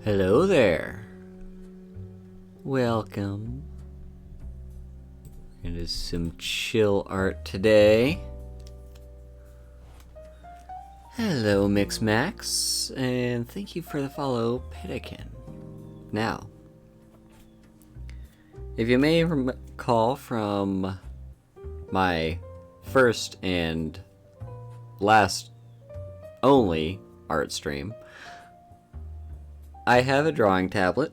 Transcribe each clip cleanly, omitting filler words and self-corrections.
Hello there. Welcome. It is some chill art today. Hello, Mixmax, and thank you for the follow, Pitakin. Now, if you may recall from my first and last only art stream, I have a drawing tablet.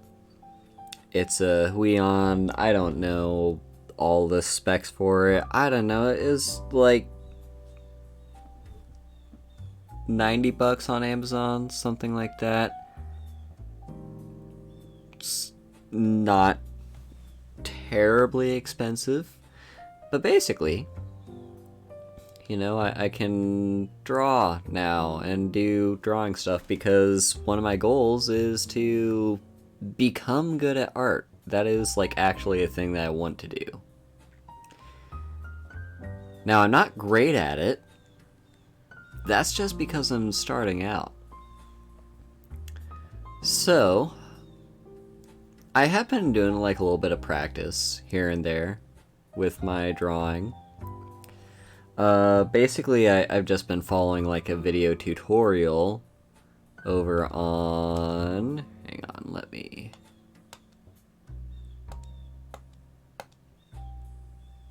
It's a Huion, I don't know all the specs for it. I don't know, it is like $90 on Amazon, something like that. It's not terribly expensive, but basically, you know, I can draw now and do drawing stuff because one of my goals is to become good at art. That is like actually a thing that I want to do. Now, I'm not great at it. That's just because I'm starting out. So, I have been doing like a little bit of practice here and there with my drawing. Basically, I've just been following like a video tutorial over on... Hang on, let me...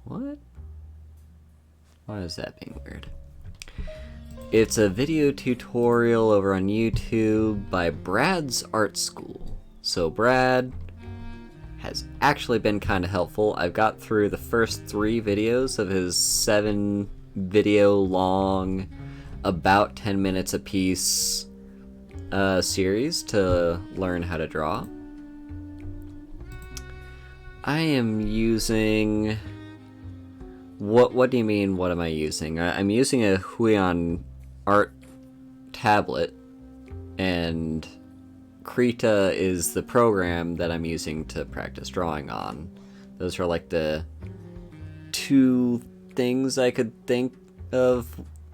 What? Why is that being weird? It's a video tutorial over on YouTube by Brad's Art School. So Brad has actually been kind of helpful. I've got through the first 3 videos of his 7 video long, about 10 minutes a piece series to learn how to draw. I am using... What do you mean, what am I using? I'm using a Huion art tablet, and Krita is the program that I'm using to practice drawing on. Those are like the 2 things I could think of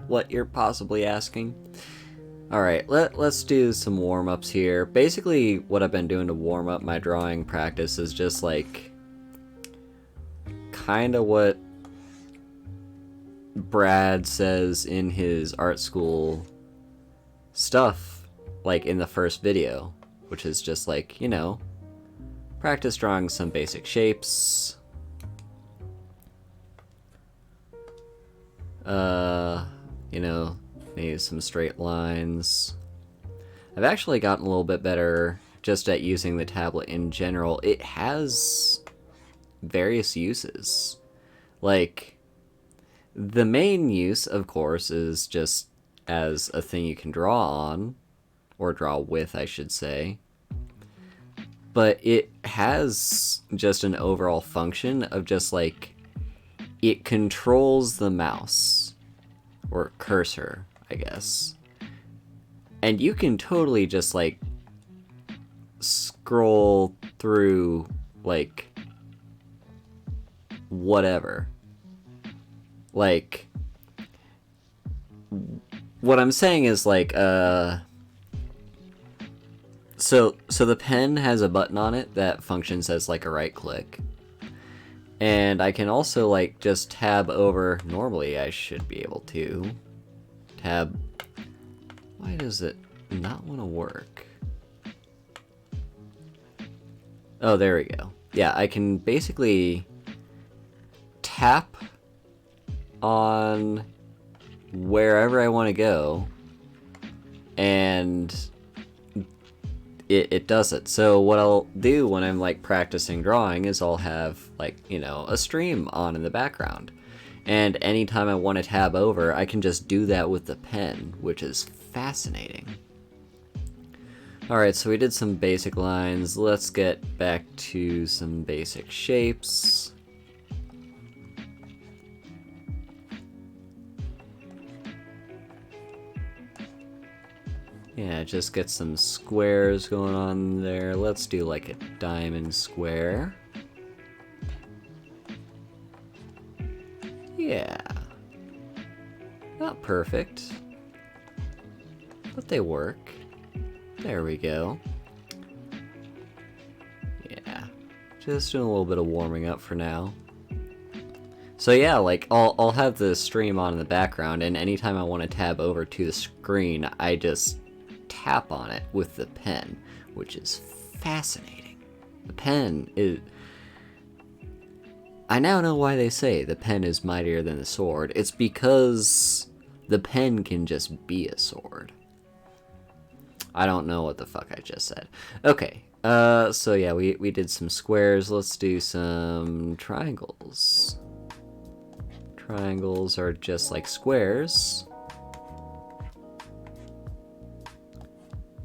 what you're possibly asking. Alright, let's do some warm-ups here. Basically, what I've been doing to warm up my drawing practice is just like kinda what Brad says in his art school stuff, like in the first video, which is just like, you know, practice drawing some basic shapes. You know, maybe some straight lines. I've actually gotten a little bit better just at using the tablet in general. It has various uses. Like, the main use, of course, is just as a thing you can draw on, or draw with, I should say. But it has just an overall function of just like, it controls the mouse, or cursor, I guess. And you can totally just like scroll through like whatever. Like, what I'm saying is like, so the pen has a button on it that functions as like a right click. And I can also like just tab over, normally I should be able to tab, why does it not want to work? Oh, there we go. Yeah, I can basically tap on wherever I want to go, and it does it. So what I'll do when I'm like practicing drawing is I'll have like, you know, a stream on in the background, and anytime I want to tab over, I can just do that with the pen, which is fascinating. Alright, so we did some basic lines. Let's get back to some basic shapes. Yeah, just get some squares going on there. Let's do like a diamond square. Yeah. Not perfect, but they work. There we go. Just doing a little bit of warming up for now. So yeah, like, I'll have the stream on in the background, and anytime I want to tab over to the screen, I just tap on it with the pen, which is fascinating. The pen is... I now know why they say the pen is mightier than the sword. It's because the pen can just be a sword. I don't know what the fuck I just said. Okay, so yeah, we did some squares. Let's do some triangles. Triangles are just like squares,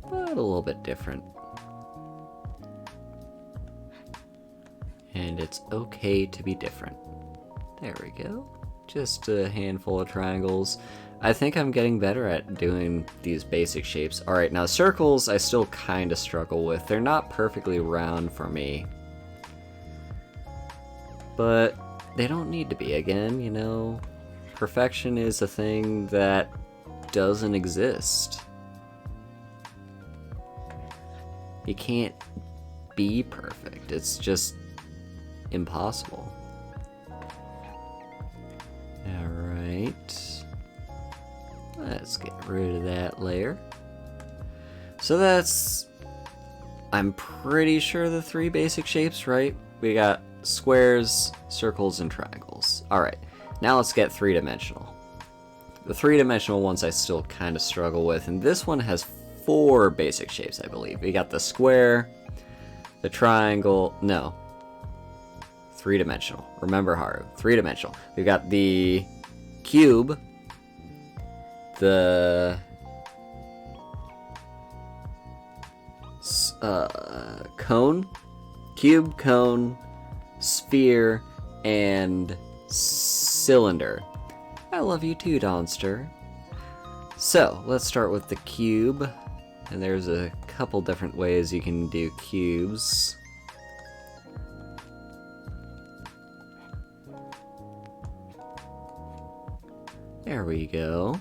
but a little bit different. And it's okay to be different. There we go. Just a handful of triangles. I think I'm getting better at doing these basic shapes. Alright, now circles I still kind of struggle with. They're not perfectly round for me. But they don't need to be. Again, you know, perfection is a thing that doesn't exist. You can't be perfect. It's just impossible. Alright. Let's get rid of that layer. So that's... I'm pretty sure the 3 basic shapes, right? We got squares, circles, and triangles. Alright, now let's get 3-dimensional. The 3-dimensional ones I still kind of struggle with, and this one has 4 basic shapes, I believe. We got the square, the triangle, no. 3-dimensional. Remember, Haru, 3-dimensional. We've got the cube, the cone, cube, cone, sphere, and cylinder. I love you too, Donster. So, let's start with the cube. And there's a couple different ways you can do cubes. There we go.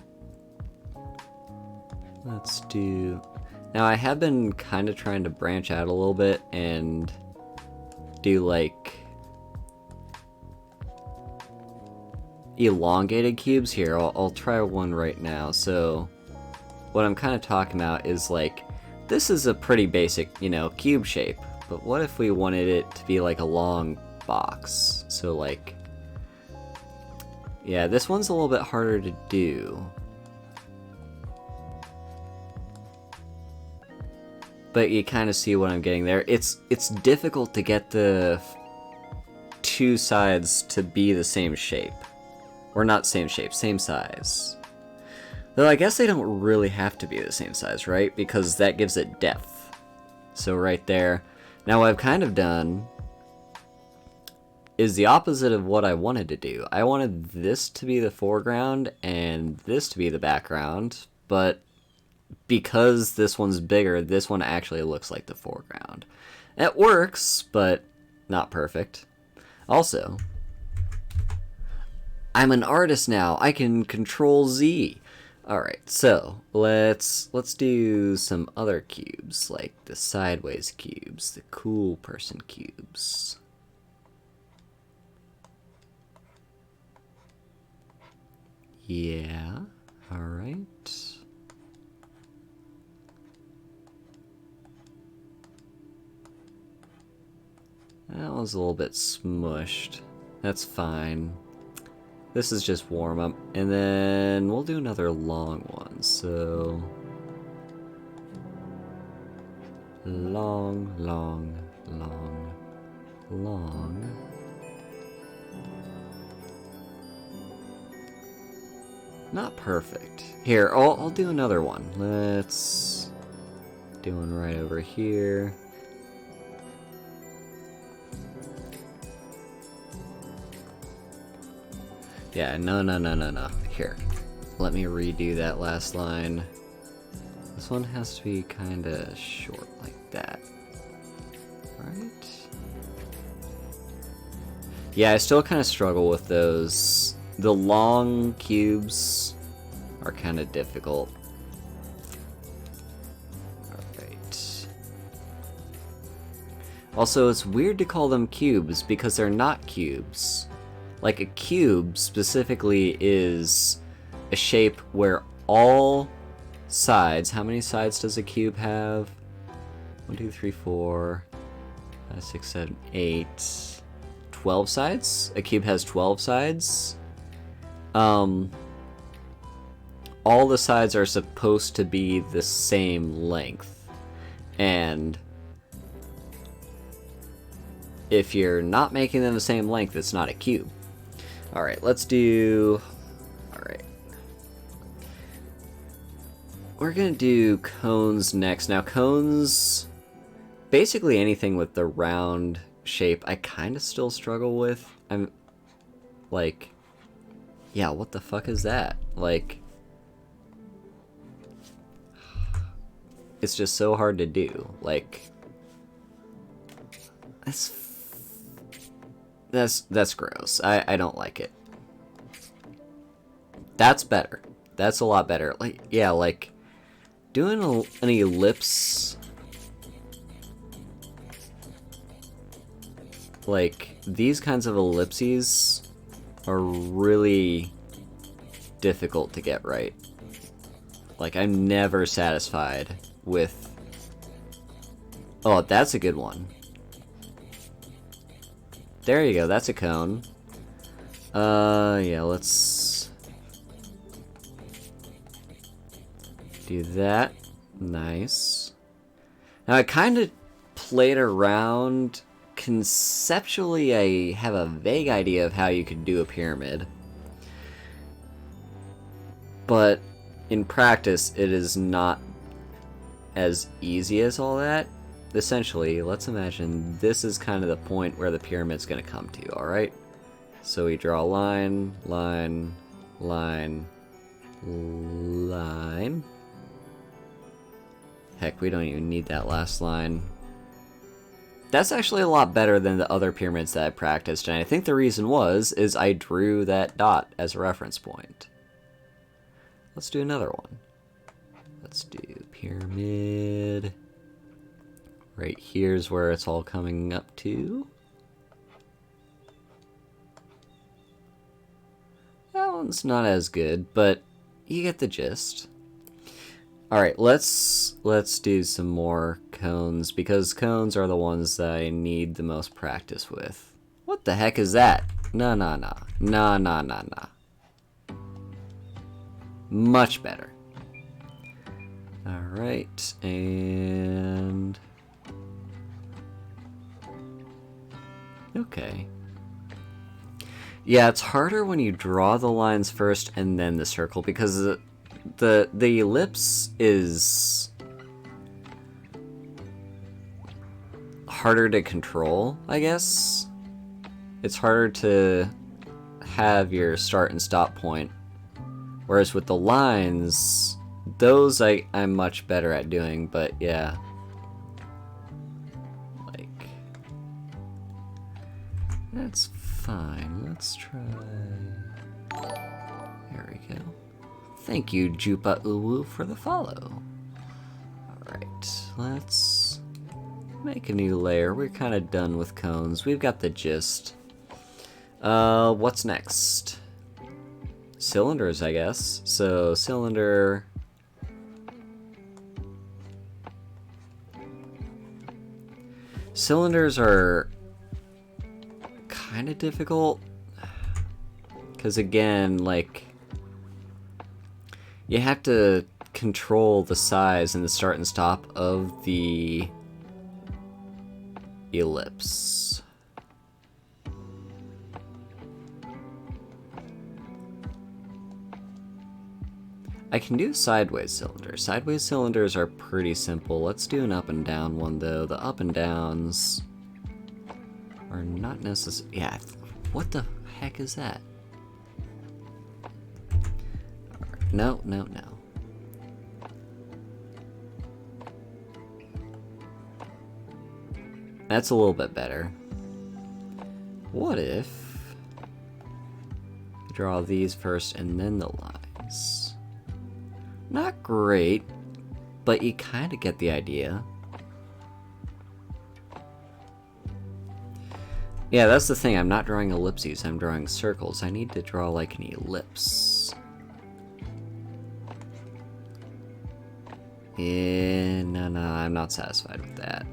Let's do... Now, I have been kind of trying to branch out a little bit and do, like, elongated cubes here. I'll try one right now. So, what I'm kind of talking about is, like, this is a pretty basic, you know, cube shape. But what if we wanted it to be, like, a long box? So, like... Yeah, this one's a little bit harder to do. But you kind of see what I'm getting there. It's difficult to get the 2 sides to be the same shape. Or not same shape, same size. Though I guess they don't really have to be the same size, right? Because that gives it depth. So right there. Now what I've kind of done is the opposite of what I wanted to do. I wanted this to be the foreground and this to be the background, but because this one's bigger, this one actually looks like the foreground. It works, but not perfect. Also, I'm an artist now. I can control Z. Alright, so let's do some other cubes, like the sideways cubes, the cool person cubes. Yeah, alright. That one's a little bit smushed. That's fine. This is just warm up. And then we'll do another long one. So... long, long, long, long. Not perfect. Here, I'll do another one. Let's do one right over here. Yeah, no. Here, let me redo that last line. This one has to be kinda short like that. Right? Yeah, I still kinda struggle with those. The long cubes are kinda difficult. Alright. Also, it's weird to call them cubes because they're not cubes. Like, a cube specifically is a shape where all sides... How many sides does a cube have? 1, 2, 3, 4, 5, 6, 7, 8... 12 sides? A cube has 12 sides? All the sides are supposed to be the same length. And if you're not making them the same length, it's not a cube. Alright, let's do... Alright. We're gonna do cones next. Now, cones... Basically anything with the round shape, I kind of still struggle with. I'm... Like... Yeah, what the fuck is that? Like... It's just so hard to do. Like... That's gross. I don't like it. That's better. That's a lot better. Like, yeah, like... Doing an ellipse... Like, these kinds of ellipses are really difficult to get right. Like, I'm never satisfied with... Oh, that's a good one. There you go, that's a cone. Yeah, let's... do that. Nice. Now, I kind of played around... Conceptually, I have a vague idea of how you could do a pyramid. But in practice, it is not as easy as all that. Essentially, let's imagine this is kind of the point where the pyramid's going to come to, alright? So we draw a line, line, line, line. Heck, we don't even need that last line. That's actually a lot better than the other pyramids that I practiced, and I think the reason is I drew that dot as a reference point. Let's do another one. Let's do pyramid. Right here's where it's all coming up to. That one's not as good, but you get the gist. Alright, let's do some more cones, because cones are the ones that I need the most practice with. What the heck is that? No. Much better. Alright, and... Okay. Yeah, it's harder when you draw the lines first and then the circle, because the ellipse is harder to control, I guess. It's harder to have your start and stop point. Whereas with the lines, those I'm much better at doing, but yeah. Like, that's fine. Let's try... There we go. Thank you, Jupa Uwu, for the follow. Alright, let's make a new layer. We're kind of done with cones. We've got the gist. What's next? Cylinders, I guess. So, cylinder... Cylinders are kind of difficult. Because again, like... You have to control the size and the start and stop of the ellipse. I can do sideways cylinders. Sideways cylinders are pretty simple. Let's do an up and down one though. The up and downs are not necessary. Yeah, what the heck is that? No. That's a little bit better. What if you draw these first and then the lines? Not great, but you kind of get the idea. Yeah, that's the thing. I'm not drawing ellipses. I'm drawing circles. I need to draw like an ellipse. No, I'm not satisfied with that.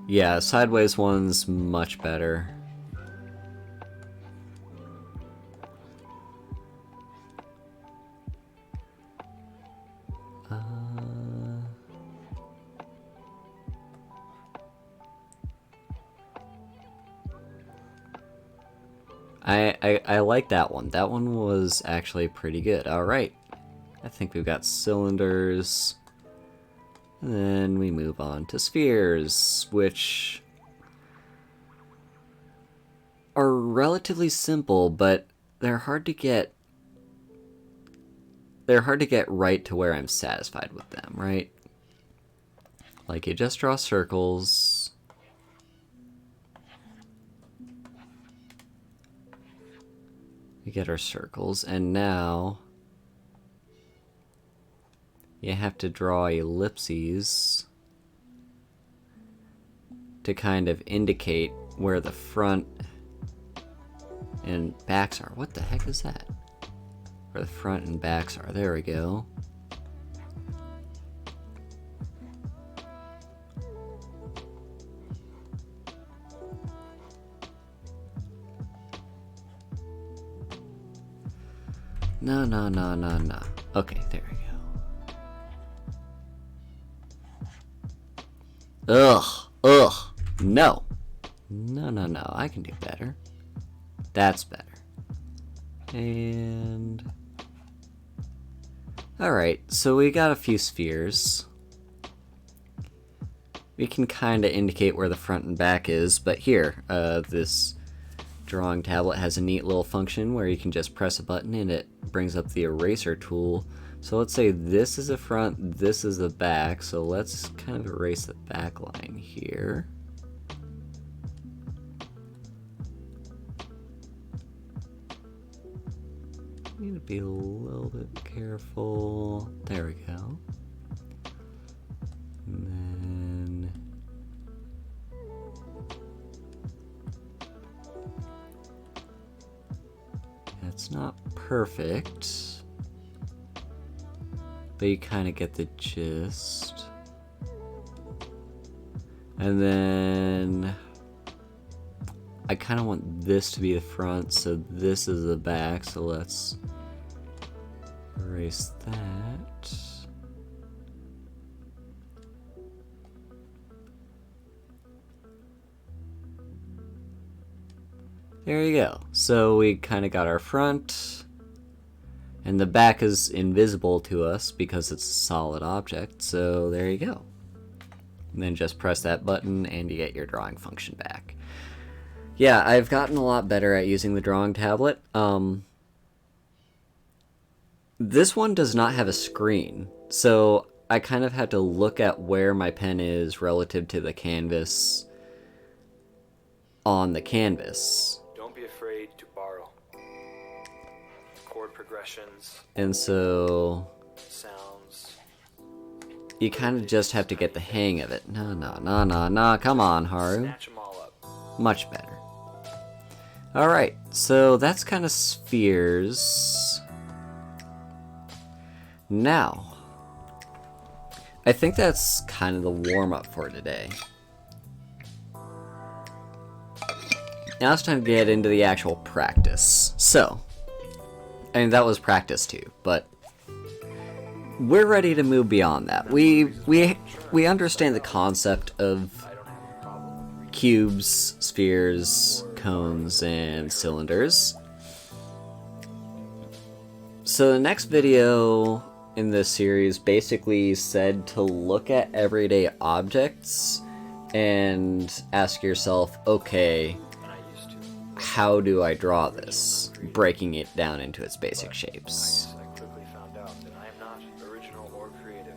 Yeah, sideways one's much better. I like that one. That one was actually pretty good. Alright. I think we've got cylinders. And then we move on to spheres, which are relatively simple, but they're hard to get right to where I'm satisfied with them, right? Like, you just draw circles. We get our circles, and now you have to draw ellipses to kind of indicate where the front and backs are. What the heck is that? Where the front and backs are. There we go. No. Okay, there we go. Ugh. No. No. I can do better. That's better. And... Alright, so we got a few spheres. We can kind of indicate where the front and back is, but here, this drawing tablet has a neat little function where you can just press a button and it brings up the eraser tool. So let's say this is the front, this is the back, so let's kind of erase the back line here. Need to be a little bit careful. There we go. And then that's not perfect, but you kind of get the gist. And then I kind of want this to be the front, so this is the back, so let's erase that. There you go. So we kind of got our front, and the back is invisible to us because it's a solid object, so there you go. And then just press that button and you get your drawing function back. Yeah, I've gotten a lot better at using the drawing tablet. This one does not have a screen, so I kind of had to look at where my pen is relative to the canvas on the canvas. Don't be afraid to borrow. Chord progressions. And so Sounds. you kind of just have to get the hang of it. No, come on, Haru. Snatch them all up. Much better. Alright, so that's kind of spheres. Now, I think that's kind of the warm-up for today. Now it's time to get into the actual practice. So, I mean, that was practice too, but we're ready to move beyond that. We understand the concept of cubes, spheres, cones, and cylinders. So the next video in this series basically said to look at everyday objects and ask yourself, okay, how do I draw this? Breaking it down into its basic shapes.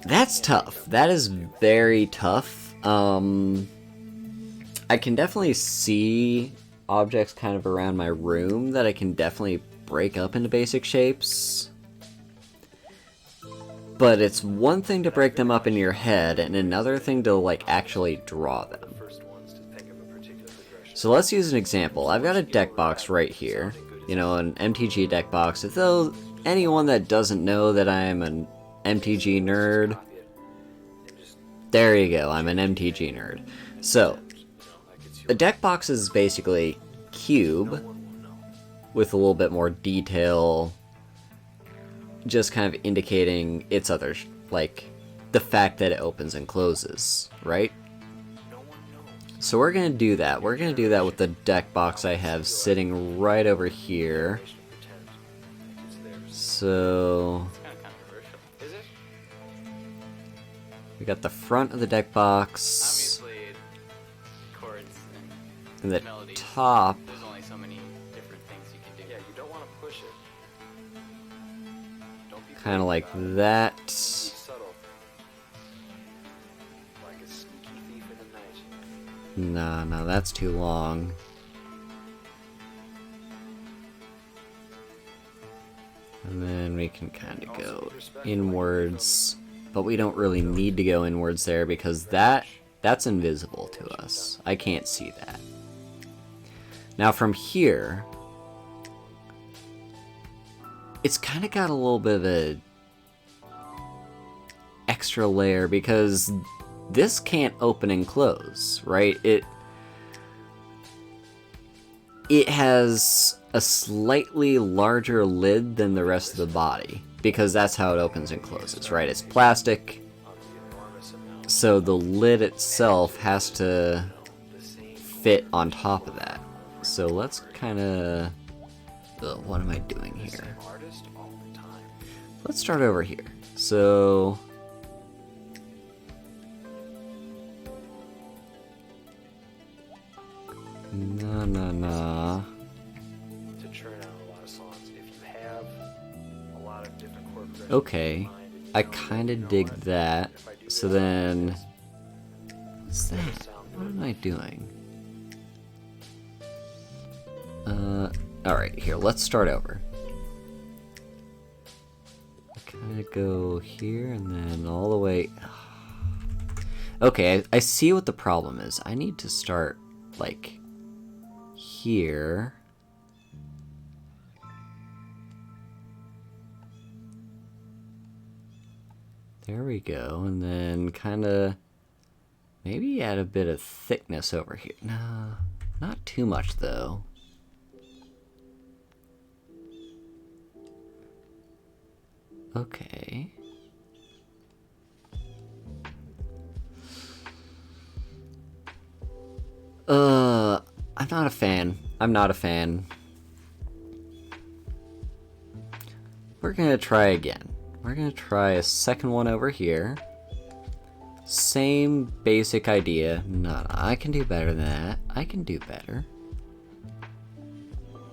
That's tough. That is very tough. I can definitely see objects kind of around my room that I can definitely break up into basic shapes. But it's one thing to break them up in your head, and another thing to, like, actually draw them. First ones to think of a particular progression. So let's use an example. I've got a deck box right here. You know, an MTG deck box. If though anyone that doesn't know that I'm an MTG nerd, Copy it and just, there you go, I'm an MTG nerd. So, like it's a your deck box is basically cube one will know. with a little bit more detail, just kind of indicating its other, like, the fact that it opens and closes, right? No one knows. So we're going to do that. We're going to do that with the deck box I have sitting right over here. Pretend like it's theirs. So It's kind of controversial. Is it? we got the front of the deck box Obviously, chords and the melodies. top. There's only so many different things you can do. Yeah, you don't want to push it. Don't be Kind of blatant like about it. that. Be subtle. Like a sneaky thief in the night. No, that's too long. And then we can kind of go inwards, but we don't really need to go inwards there because that's invisible to us. I can't see that. Now from here, it's kind of got a little bit of a extra layer because this can't open and close, right? It has a slightly larger lid than the rest of the body because that's how it opens and closes, right? It's plastic, On the enormous amount so the lid itself has to the same fit on top of that. So let's kind of... What am I doing here? artist all the time. Let's start over here. So... No. To churn out a lot of songs. If you have a lot of different chord progressions Okay, in mind and you I know, kind you of know dig what, that. if I do So this, then... this, What's that? sound What good. am I doing? Alright, here, let's start over. Kind of go here and then all the way... Okay, I see what the problem is. I need to start, like, here. There we go, and then kind of maybe add a bit of thickness over here. No, not too much though. Okay. I'm not a fan. I'm not a fan. We're gonna try again. We're gonna try a second one over here. Same basic idea. No, I can do better than that. I can do better.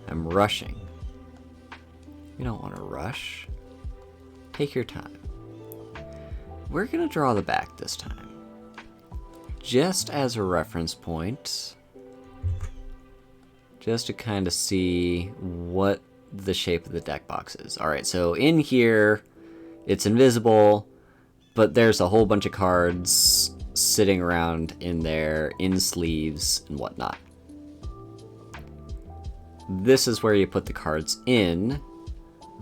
I'm rushing. You don't want to rush. Take your time. We're gonna draw the back this time. Just as a reference point. Just to kind of see what the shape of the deck box is. Alright, so in here, it's invisible, but there's a whole bunch of cards sitting around in there, in sleeves and whatnot. This is where you put the cards in,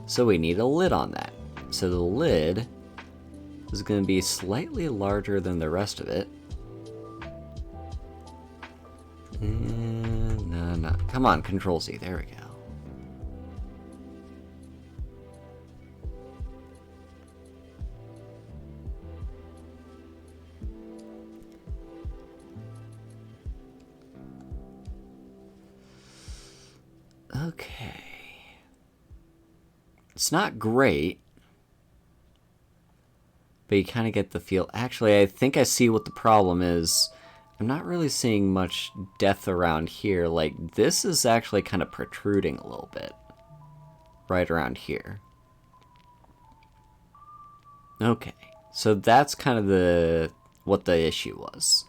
so we need a lid on that. So the lid is going to be slightly larger than the rest of it. And no. Come on, Control Z. There we go. Okay. It's not great, but you kind of get the feel. Actually, I think I see what the problem is. I'm not really seeing much depth around here. Like, this is actually kind of protruding a little bit. Right around here. Okay. So that's kind of what the issue was.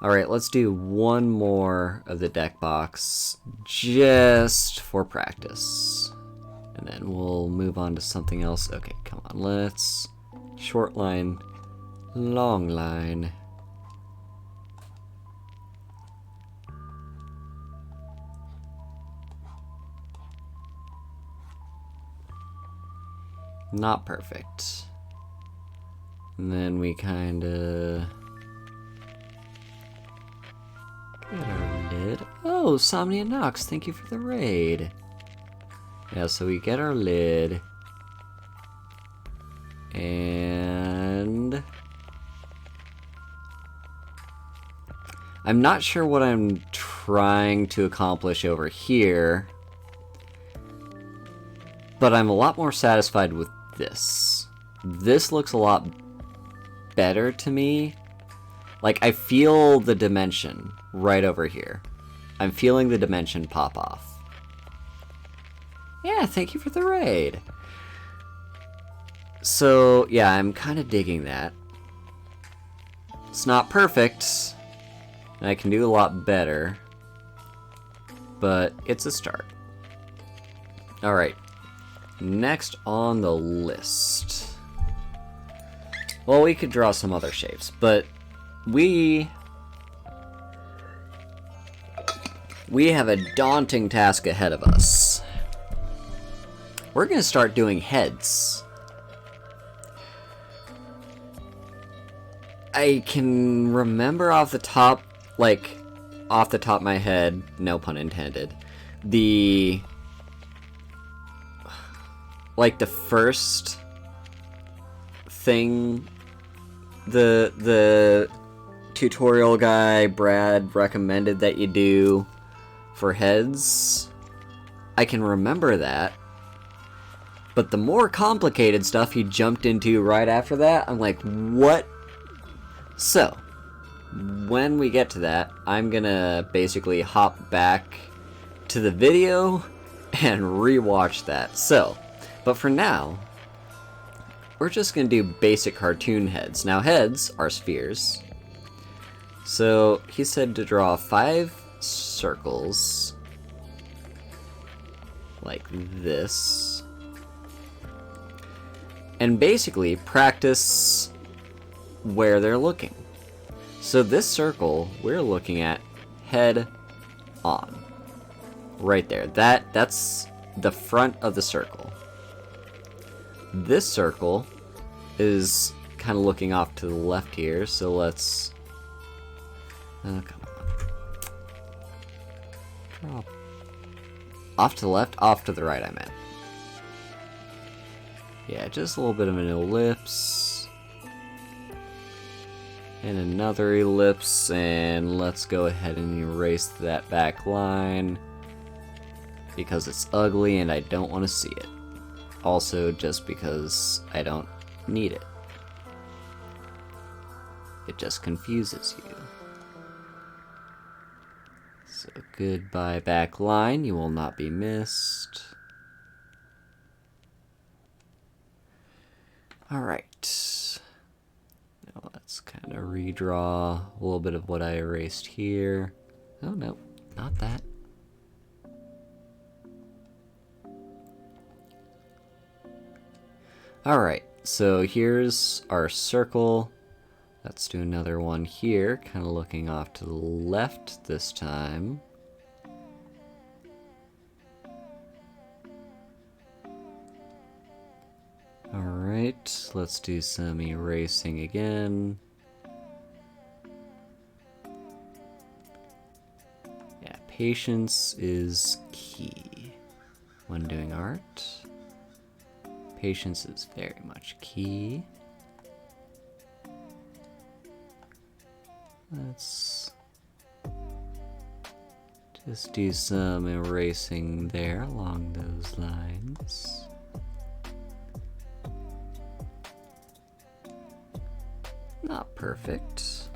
Alright, let's do one more of the deck box. Just for practice. And And then we'll move on to something else. Okay, come on, let's short line, long line. Not perfect. And then we kinda get our lid. Oh, Somnia Nox, thank you for the raid. Yeah, so we get our lid. And I'm not sure what I'm trying to accomplish over here, but I'm a lot more satisfied with this. This looks a lot better to me. Like, I feel the dimension right over here. I'm feeling the dimension pop off. Yeah, thank you for the raid. So, yeah, I'm kind of digging that. It's not perfect, and I can do a lot better, but it's a start. Alright, next on the list. Well, we could draw some other shapes, but we have a daunting task ahead of us. We're going to start doing heads. I can remember off the top of my head, no pun intended, the first thing the tutorial guy Brad recommended that you do for heads. I can remember that. But the more complicated stuff he jumped into right after that, I'm like, what? So, when we get to that, I'm gonna basically hop back to the video and rewatch that. So, but for now, we're just gonna do basic cartoon heads. Now, heads are spheres. So, he said to draw 5 circles like this. And basically practice where they're looking. So this circle, we're looking at head on. Right there. That's the front of the circle. This circle is kind of looking off to the left here, so let's... come on. Draw. Off to the left, off to the right, I meant. Yeah, just a little bit of an ellipse. And another ellipse, and let's go ahead and erase that back line. Because it's ugly and I don't want to see it. Also, just because I don't need it. It just confuses you. So, goodbye back line, you will not be missed. Alright. Now let's kind of redraw a little bit of what I erased here. Oh no, not that. Alright, so here's our circle. Let's do another one here, kind of looking off to the left this time. Alright, let's do some erasing again. Yeah, patience is key when doing art. Patience is very much key. Let's just do some erasing there along those lines. Not perfect.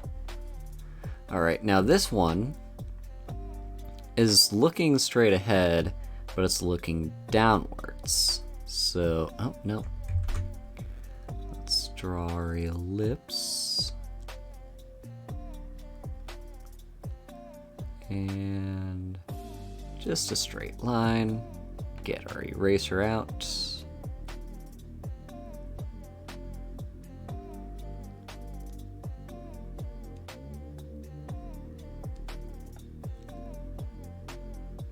Alright, now this one is looking straight ahead, but it's looking downwards. So, oh no. Let's draw our ellipse. And just a straight line. Get our eraser out.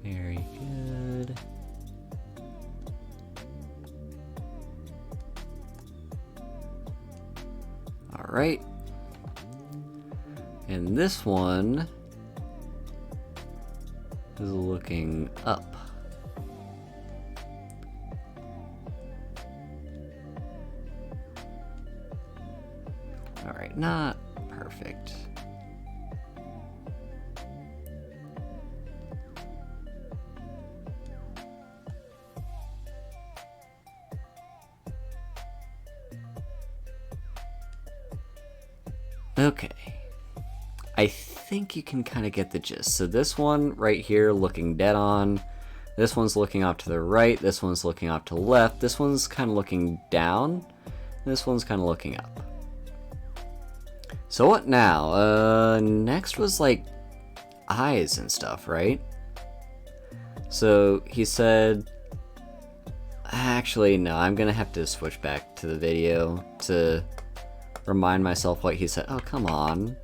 Very good. All right. And this one is looking up. All right, not perfect. Okay. I think you can kind of get the gist. So this one right here looking dead on. This one's looking off to the right. This one's looking off to the left. This one's kind of looking down. This one's kind of looking up. So what now? Next was like eyes and stuff, right? So he said... Actually, no, I'm gonna have to switch back to the video to remind myself what he said. Oh, come on.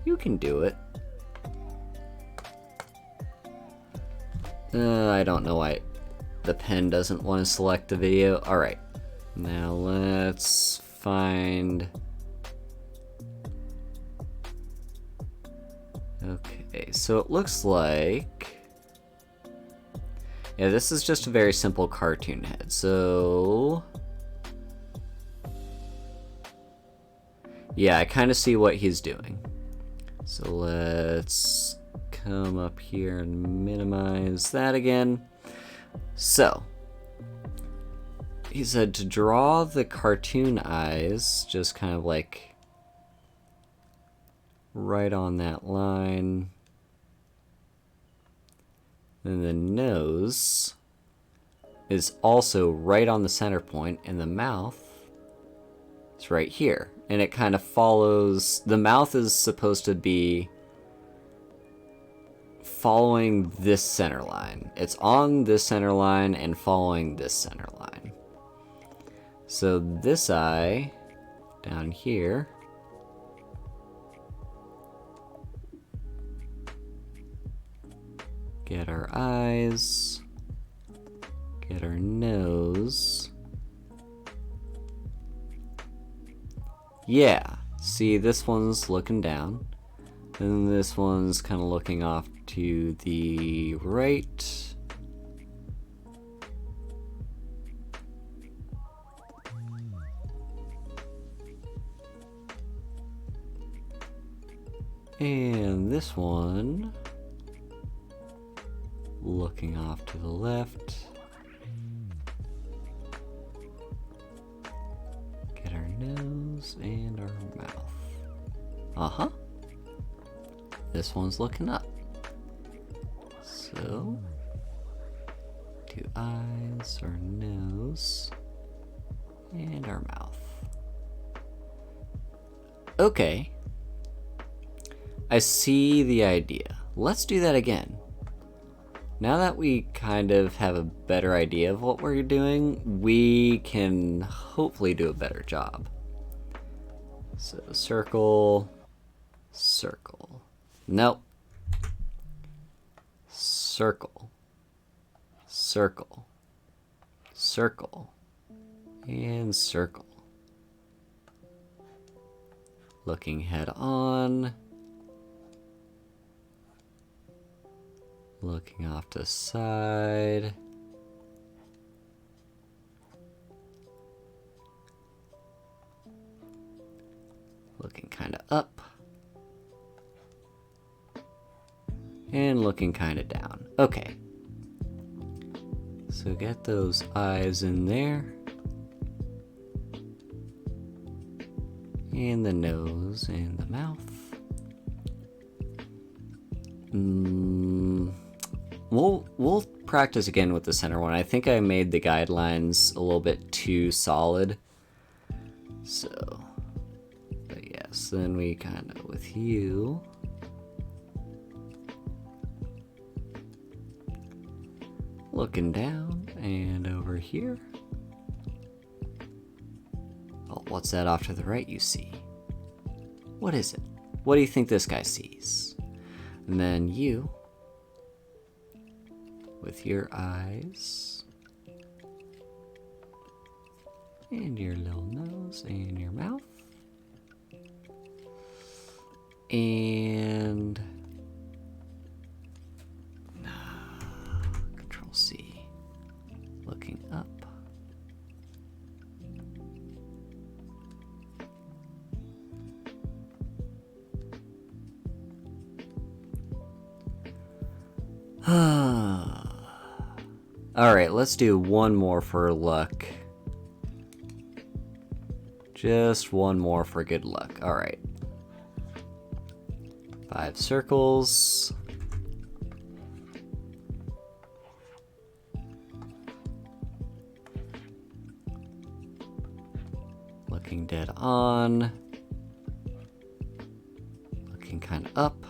You can do it. I don't know why the pen doesn't want to select the video. Alright. Now let's find... Okay, so it looks like... Yeah, this is just a very simple cartoon head. So... Yeah, I kind of see what he's doing. So let's come up here and minimize that again. So, he said to draw the cartoon eyes, just kind of like right on that line. Then the nose is also right on the center point, and the mouth is right here. And it kind of follows, the mouth is supposed to be following this center line. It's on this center line and following this center line. So this eye down here get our eyes, get our nose. Yeah, see, this one's looking down, and this one's kind of looking off to the right. And this one looking off to the left. Get our nose and our mouth. Uh-huh. This one's looking up. So, 2 eyes, our nose, and our mouth. Okay. I see the idea. Let's do that again. Now that we kind of have a better idea of what we're doing, we can hopefully do a better job. So circle, circle. Nope. Circle, circle, circle, and circle. Looking head on. Looking off to the side. Looking kind of up. And looking kind of down. Okay. So get those eyes in there. And the nose and the mouth. We'll practice again with the center one. I think I made the guidelines a little bit too solid. So, but yes, then we kind of, with you, Looking down and over here. Oh, what's that off to the right you see? What is it? What do you think this guy sees? And then you, with your eyes, and your little nose, and your mouth, and Control C, looking up. Alright, let's do one more for luck. Just one more for good luck. Alright. 5 circles. Looking dead on. Looking kind of up.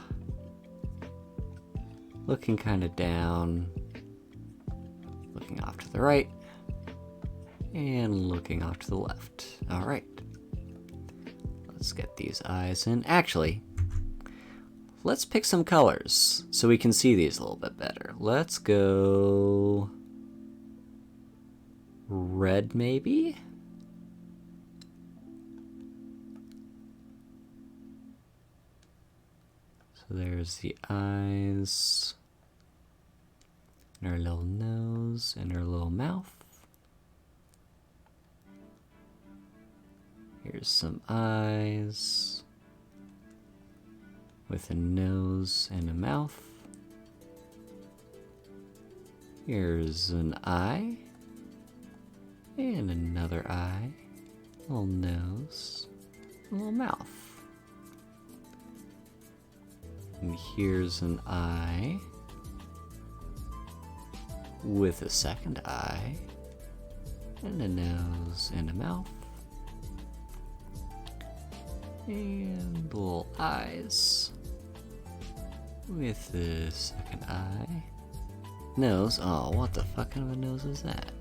Looking kind of down. Looking off to the right. And looking off to the left. Alright. Let's get these eyes in. Actually, let's pick some colors so we can see these a little bit better. Let's go red, maybe? So there's the eyes, and her little nose, and her little mouth. Here's some eyes with a nose and a mouth. Here's an eye and another eye, a little nose, a little mouth. And here's an eye with a second eye and a nose and a mouth. And little eyes with the second eye. Nose. Oh, what the fuck kind of a nose is that?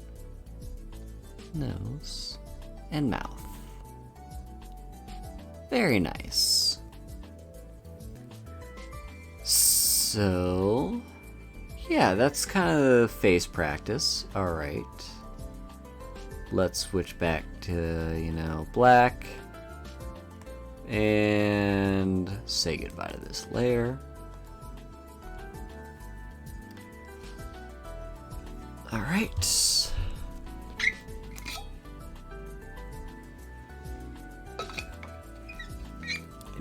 Nose and mouth. Very nice. So, yeah, that's kind of face practice. Alright. Let's switch back to, black. And say goodbye to this layer. Alright.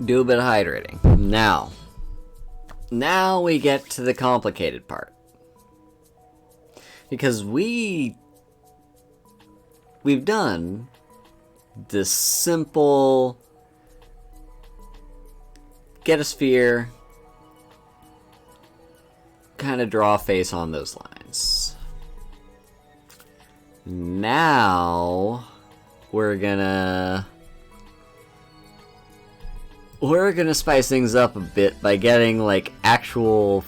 Do a bit of hydrating. Now we get to the complicated part. Because we've done this simple get a sphere, kind of draw a face on those lines. Now we're gonna spice things up a bit by getting actual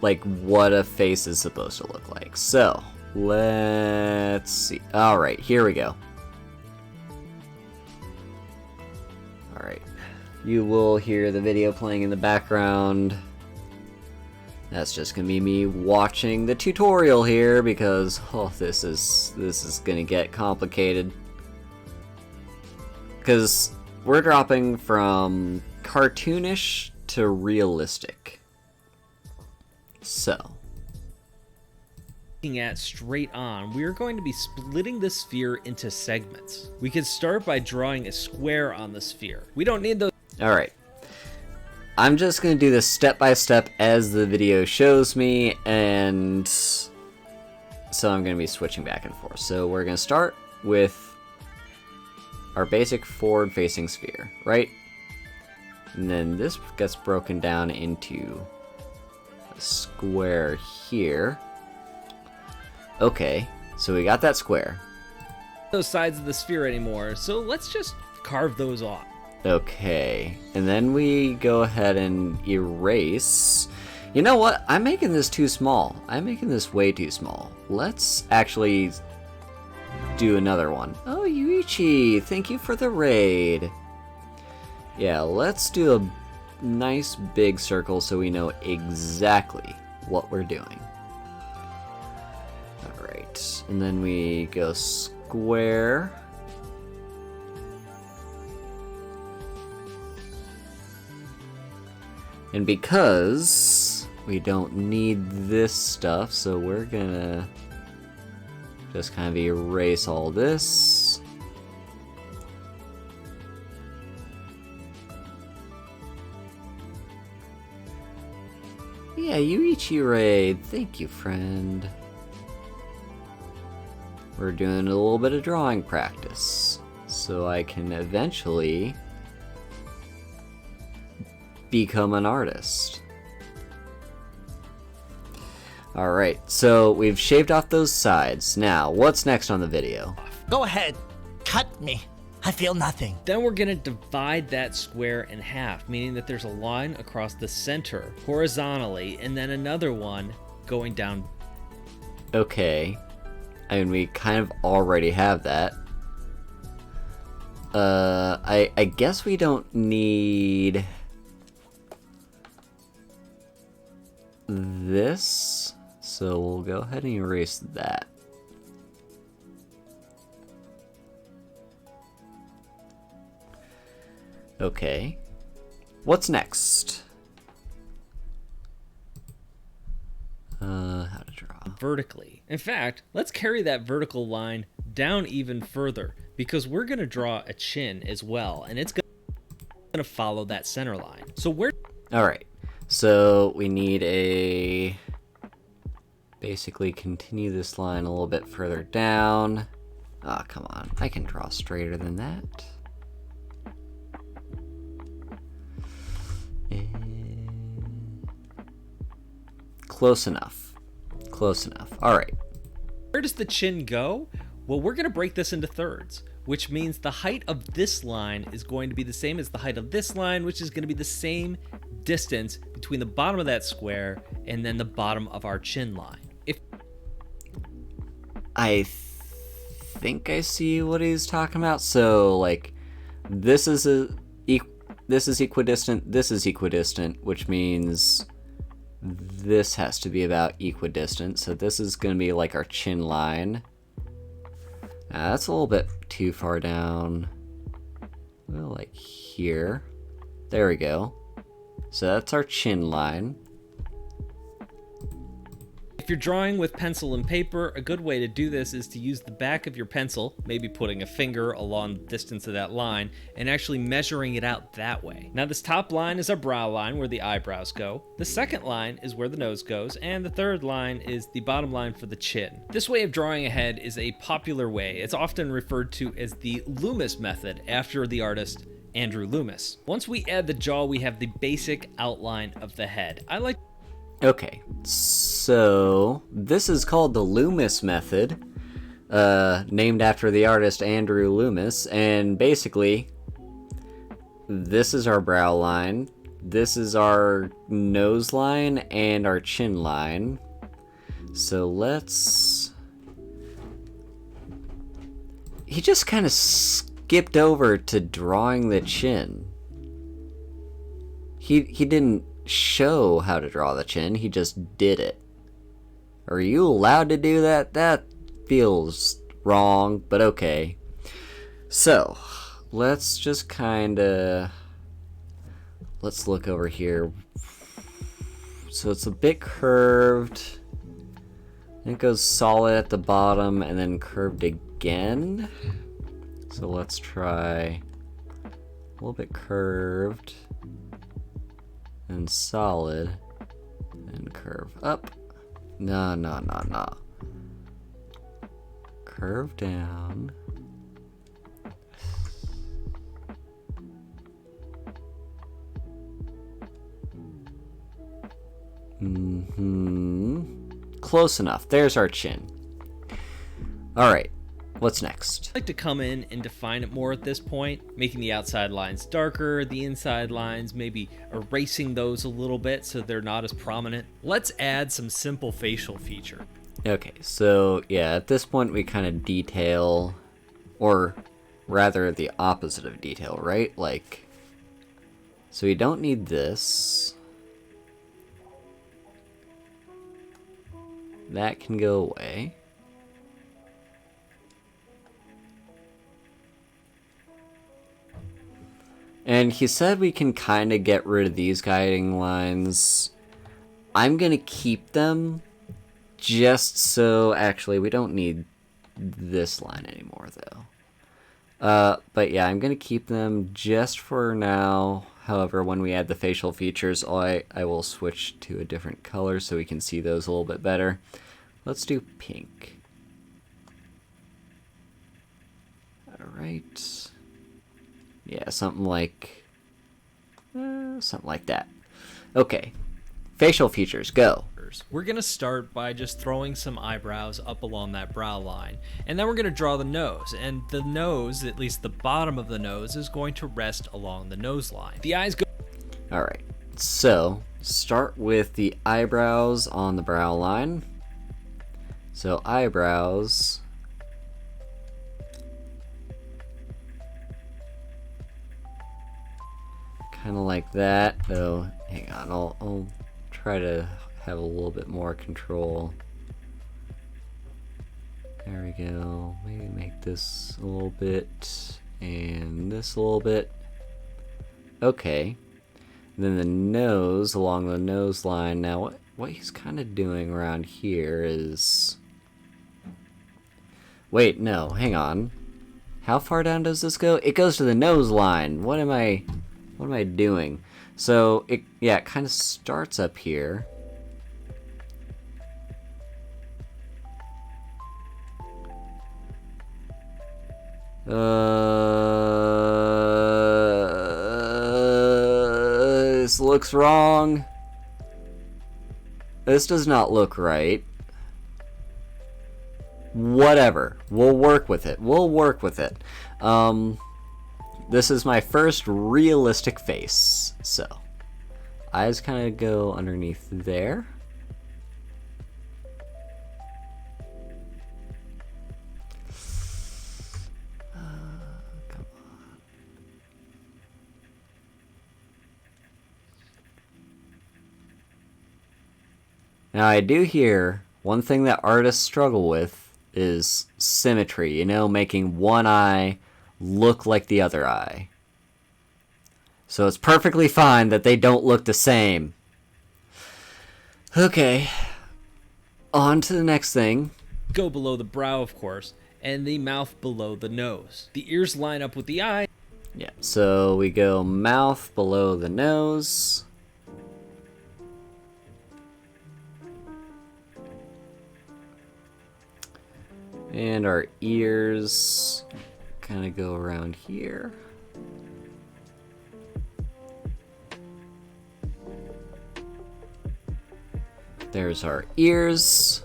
what a face is supposed to look like. So let's see. Alright, here we go. Alright. You will hear the video playing in the background. That's just gonna be me watching the tutorial here because this is gonna get complicated. Because we're dropping from cartoonish to realistic. So, looking at straight on, we are going to be splitting the sphere into segments. We could start by drawing a square on the sphere. We don't need those. Alright. I'm just going to do this step by step as the video shows me, and so I'm going to be switching back and forth. So we're going to start with our basic forward-facing sphere, right? And then this gets broken down into a square here. Okay, so we got that square. Those sides of the sphere anymore, so let's just carve those off. Okay, and then we go ahead and erase, You know what? I'm making this too small. I'm making this way too small. Let's actually do another one. Oh, Yuichi, thank you for the raid. Yeah, let's do a nice big circle so we know exactly what we're doing. Alright, and then we go square. And because we don't need this stuff, so we're gonna just kind of erase all this. Yeah, Yuichi raid. Thank you, friend. We're doing a little bit of drawing practice, so I can eventually become an artist. Alright, so we've shaved off those sides. Now, what's next on the video? Go ahead. Cut me. I feel nothing. Then we're going to divide that square in half, meaning that there's a line across the center horizontally and then another one going down. Okay. I mean, we kind of already have that. I guess we don't need this, so we'll go ahead and erase that. Okay. What's next? How to draw. Vertically. In fact, let's carry that vertical line down even further because we're going to draw a chin as well, and it's going to follow that center line. So we're Alright, so we need a... basically continue this line a little bit further down. Ah, come on, I can draw straighter than that. Close enough. Close enough. Alright. Where does the chin go? Well, we're going to break this into thirds, which means the height of this line is going to be the same as the height of this line, which is going to be the same distance between the bottom of that square and then the bottom of our chin line. If I think I see what he's talking about. So, like, this is equidistant, this is equidistant, which means this has to be about equidistant. So this is going to be like our chin line. That's a little bit too far down. Well, like here. There we go. So that's our chin line. If you're drawing with pencil and paper, a good way to do this is to use the back of your pencil, maybe putting a finger along the distance of that line, and actually measuring it out that way. Now this top line is our brow line where the eyebrows go. The second line is where the nose goes, and the third line is the bottom line for the chin. This way of drawing a head is a popular way. It's often referred to as the Loomis method after the artist Andrew Loomis. Once we add the jaw, we have the basic outline of the head. Okay, so this is called the Loomis method, named after the artist Andrew Loomis, and basically, this is our brow line, this is our nose line, and our chin line. So let's... He just kind of skipped over to drawing the chin. He didn't show how to draw the chin, he just did it. Are you allowed to do that? That feels wrong, but okay. So, let's just kinda... Let's look over here. So it's a bit curved. It goes solid at the bottom and then curved again. So let's try a little bit curved and solid and curve up. No. Curve down. Close enough. There's our chin. Alright. what's next? I like to come in and define it more at this point, making the outside lines darker, the inside lines maybe erasing those a little bit so they're not as prominent. Let's add some simple facial feature. Okay, so yeah, at this point we kind of detail, or rather the opposite of detail, right? Like, so we don't need this. That can go away. And he said we can kind of get rid of these guiding lines. I'm going to keep them just so... Actually, we don't need this line anymore, though. But yeah, I'm going to keep them just for now. However, when we add the facial features, I will switch to a different color so we can see those a little bit better. Let's do pink. Alright. Yeah, something like that. Okay. Facial features, go. We're going to start by just throwing some eyebrows up along that brow line. And then we're going to draw the nose. And the nose, at least the bottom of the nose, is going to rest along the nose line. The eyes go... Alright, so start with the eyebrows on the brow line. So eyebrows. Kind of like that. Oh, hang on, I'll try to have a little bit more control. There we go. Maybe make this a little bit and this a little bit. Okay. And then the nose along the nose line. Now what he's kind of doing around here is... Wait, no, hang on. How far down does this go? It goes to the nose line. What am I doing? So it kind of starts up here. This looks wrong. This does not look right. Whatever. We'll work with it. This is my first realistic face. So, eyes kind of go underneath there. Come on. Now, I do hear one thing that artists struggle with is symmetry, making one eye look like the other eye. So it's perfectly fine that they don't look the same. Okay, on to the next thing. Go below the brow, of course, and the mouth below the nose. The ears line up with the eye. Yeah, so we go mouth below the nose. And our ears kind of go around here. There's our ears.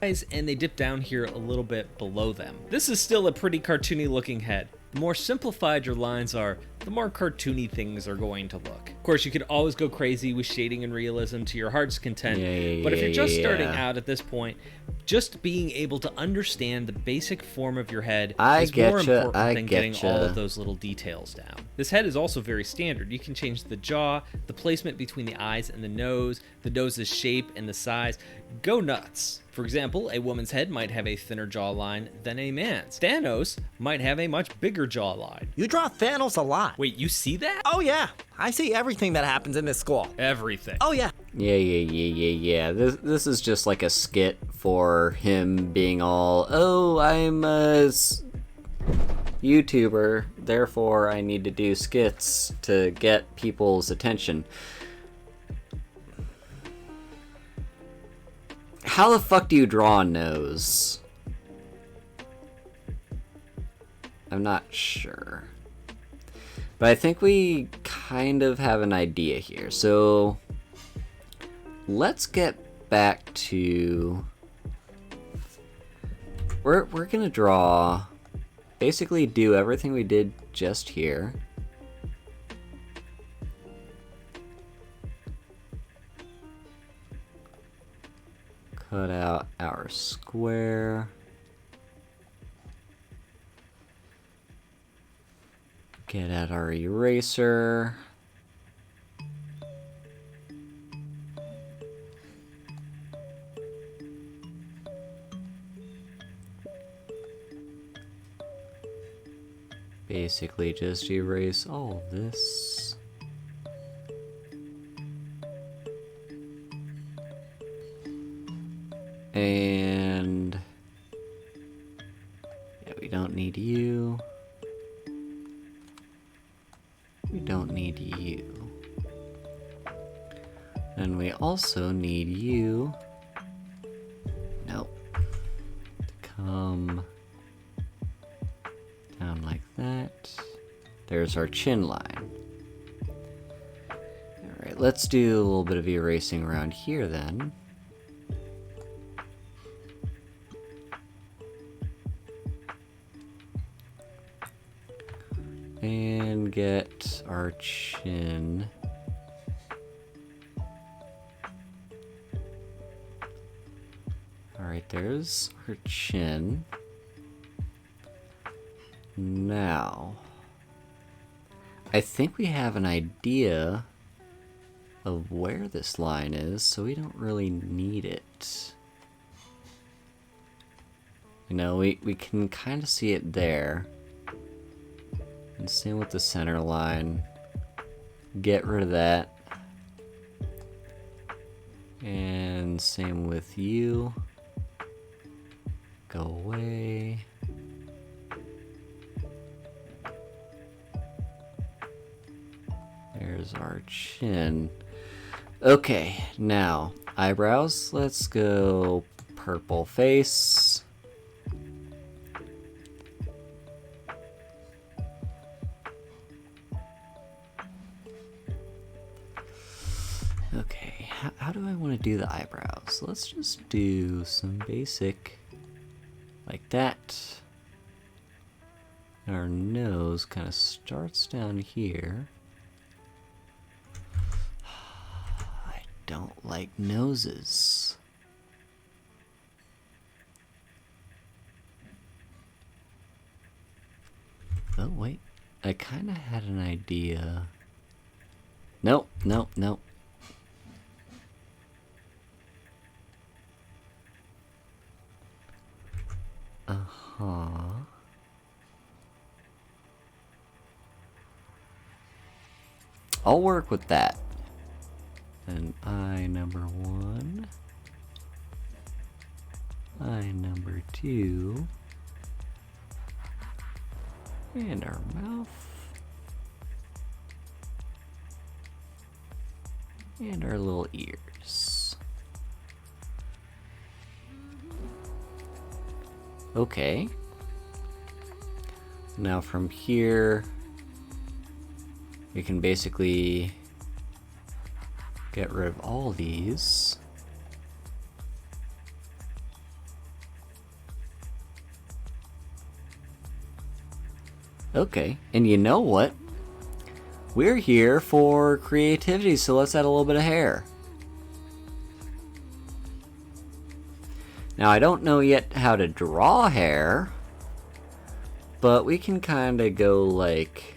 And they dip down here a little bit below them. This is still a pretty cartoony looking head. The more simplified your lines are, the more cartoony things are going to look. Of course, you could always go crazy with shading and realism to your heart's content, but if you're just starting out at this point, just being able to understand the basic form of your head is more important than getting all of those little details down. This head is also very standard. You can change the jaw, the placement between the eyes and the nose's shape and the size. Go nuts. For example, a woman's head might have a thinner jawline than a man's. Thanos might have a much bigger jawline. You draw Thanos a lot. Wait, you see that? Oh yeah, I see everything that happens in this school. Everything. Oh yeah. Yeah. This is just like a skit for him being all, oh, I'm a YouTuber, therefore I need to do skits to get people's attention. How the fuck do you draw a nose? I'm not sure. But I think we kind of have an idea here. So let's get back to we're gonna draw, basically do everything we did just here. Cut out our square. Get out our eraser. Basically just erase all of this. And yeah, we don't need you. We don't need you. And we also need you. Nope. To come down like that. There's our chin line. Alright, let's do a little bit of erasing around here then. And get our chin. Alright, there's our chin. Now, I think we have an idea of where this line is, so we don't really need it. You know, we can kind of see it there. And same with the center line. Get rid of that. And same with you. Go away. There's our chin. Okay, now eyebrows. Let's go purple face. Okay, how do I want to do the eyebrows? Let's just do some basic like that. Our nose kind of starts down here. I don't like noses. Oh, wait. I kind of had an idea. Nope, nope, nope. Uh-huh. I'll work with that. And eye number 1. Eye number 2. And our mouth. And our little ears. Okay. Now from here, we can basically get rid of all these. Okay, and you know what? We're here for creativity, so let's add a little bit of hair. Now, I don't know yet how to draw hair, but we can kind of go like,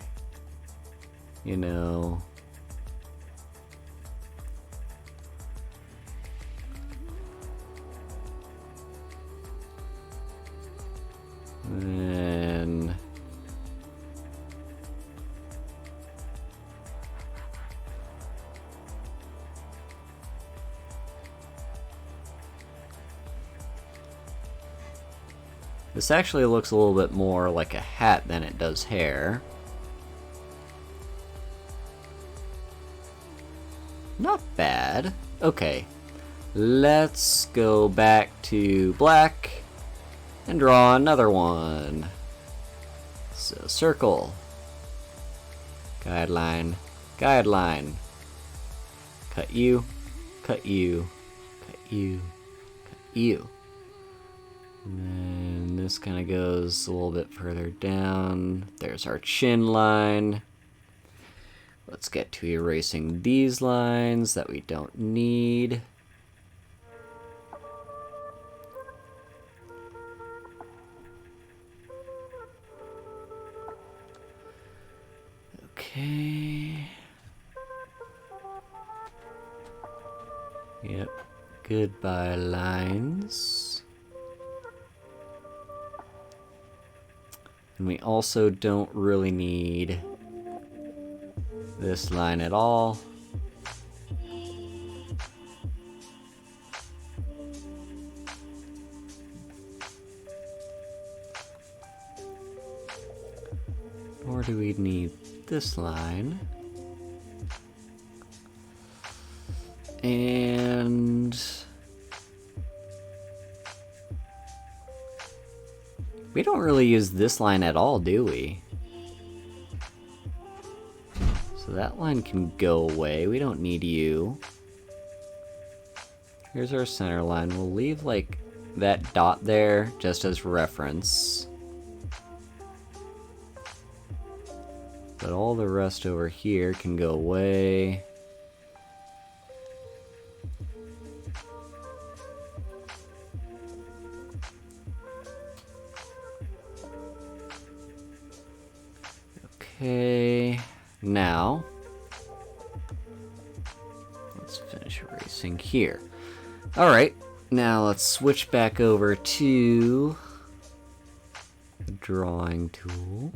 you know, and this actually looks a little bit more like a hat than it does hair. Not bad. Okay, let's go back to black and draw another one. So circle, guideline, guideline, cut you, cut you, cut you, cut you. And then this kind of goes a little bit further down. There's our chin line. Let's get to erasing these lines that we don't need. Okay. Yep. Goodbye lines. And we also don't really need this line at all. Nor do we need this line. And we don't really use this line at all, do we? So that line can go away. We don't need you. Here's our center line. We'll leave like that dot there just as reference. But all the rest over here can go away. Okay, now let's finish erasing here. Alright, now let's switch back over to the drawing tool.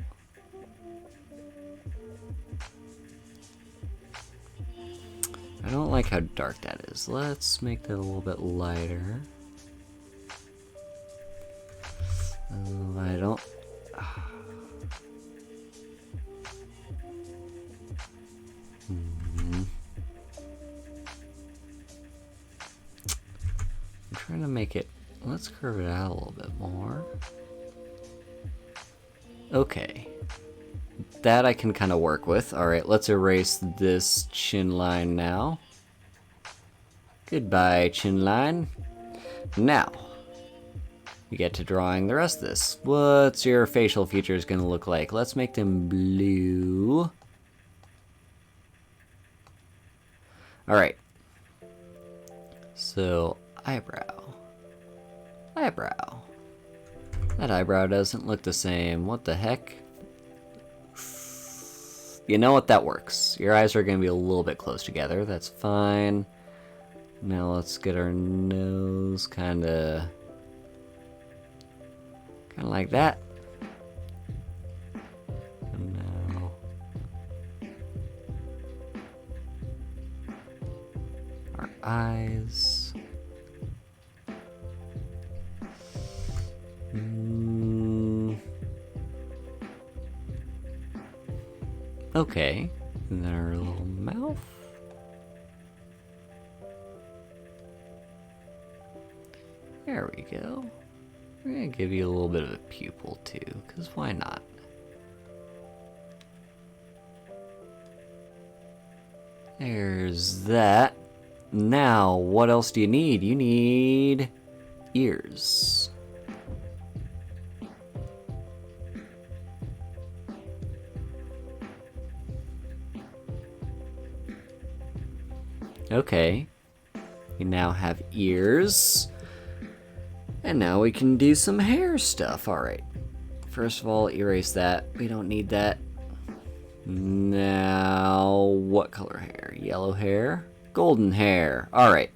I don't like how dark that is. Let's make that a little bit lighter. I don't... I'm trying to make it... Let's curve it out a little bit more. Okay. That I can kind of work with. Alright, let's erase this chin line now. Goodbye, chin line. Now, we get to drawing the rest of this. What's your facial features going to look like? Let's make them blue. Alright. So, eyebrow. Eyebrow. That eyebrow doesn't look the same. What the heck? You know what? That works. Your eyes are going to be a little bit close together. That's fine. Now let's get our nose kind of like that. And now our eyes. Okay, and then our little mouth. There we go. We're gonna give you a little bit of a pupil too, because why not? There's that. Now, what else do you need? You need ears. Okay, we now have ears, and now we can do some hair stuff. Alright, first of all, erase that. We don't need that. Now, what color hair? Yellow hair? Golden hair. Alright.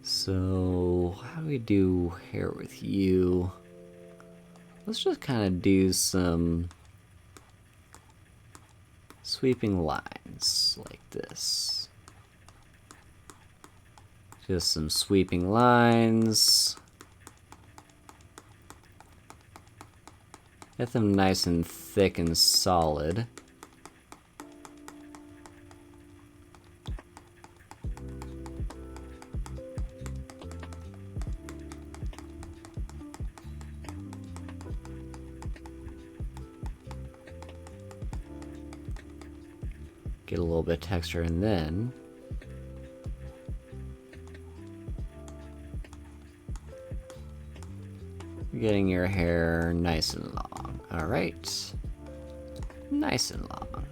So, how do we do hair with you? Let's just kind of do some sweeping lines like this. Just some sweeping lines. Get them nice and thick and solid. Get a little bit of texture, and then Getting your hair nice and long. Alright. Nice and long.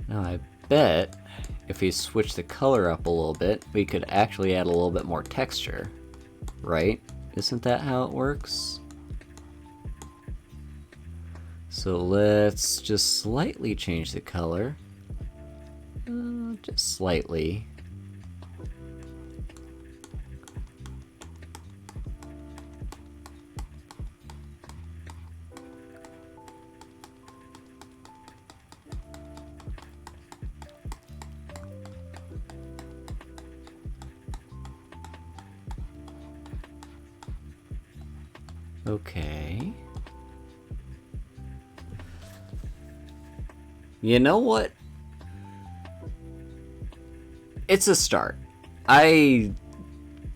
Now I bet if we switch the color up a little bit, we could actually add a little bit more texture, right? Isn't that how it works? So let's just slightly change the color. Just slightly. Okay. You know what? It's a start. I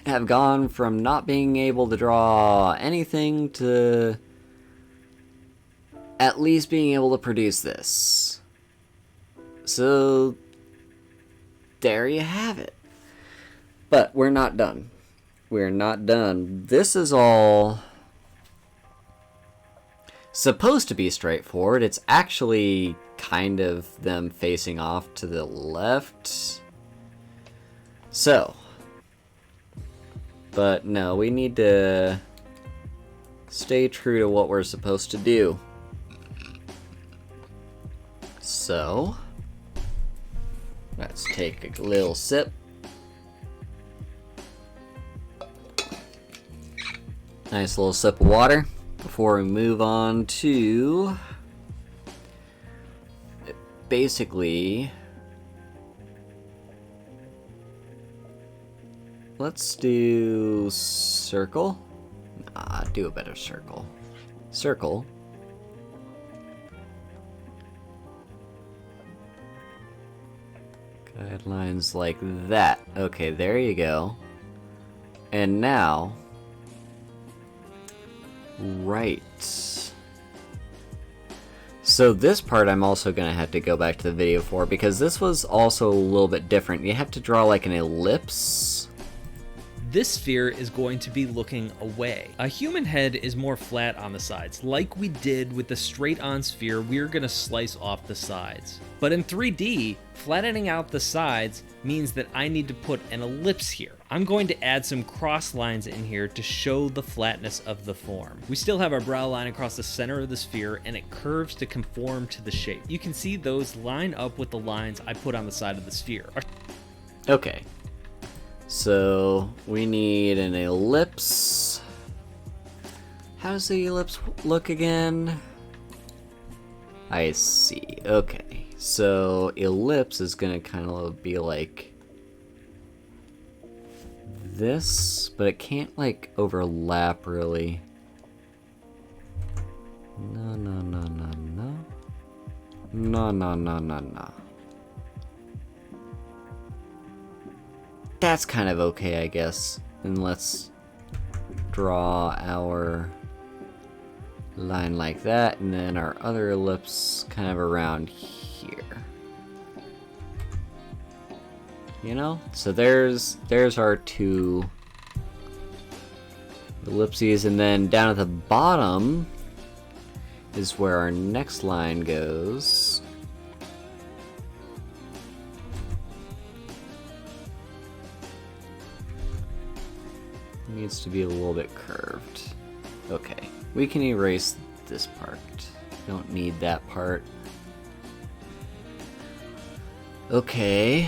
have gone from not being able to draw anything to at least being able to produce this. So, there you have it. But we're not done. We're not done. This is all supposed to be straightforward. It's actually kind of them facing off to the left. So, but no, we need to stay true to what we're supposed to do. So, let's take a little sip. Nice little sip of water before we move on to basically, let's do circle. Nah, do a better circle. Circle. Guidelines like that. Okay, there you go. And now, right. So this part I'm also going to have to go back to the video for, because this was also a little bit different. You have to draw like an ellipse. This sphere is going to be looking away. A human head is more flat on the sides. Like we did with the straight-on sphere, we're going to slice off the sides. But in 3D, flattening out the sides means that I need to put an ellipse here. I'm going to add some cross lines in here to show the flatness of the form. We still have our brow line across the center of the sphere, and it curves to conform to the shape. You can see those line up with the lines I put on the side of the sphere. Okay. So we need an ellipse. How does the ellipse look again? I see. Okay. So ellipse is gonna kind of be like this, but it can't like overlap really. No, no, no, no, no. No, no, no, no, no. That's kind of okay, I guess. And let's draw our line like that, and then our other ellipse kind of around here. You know? So there's our two ellipses, and then down at the bottom is where our next line goes. Needs to be a little bit curved. Okay, we can erase this part. Don't need that part. Okay.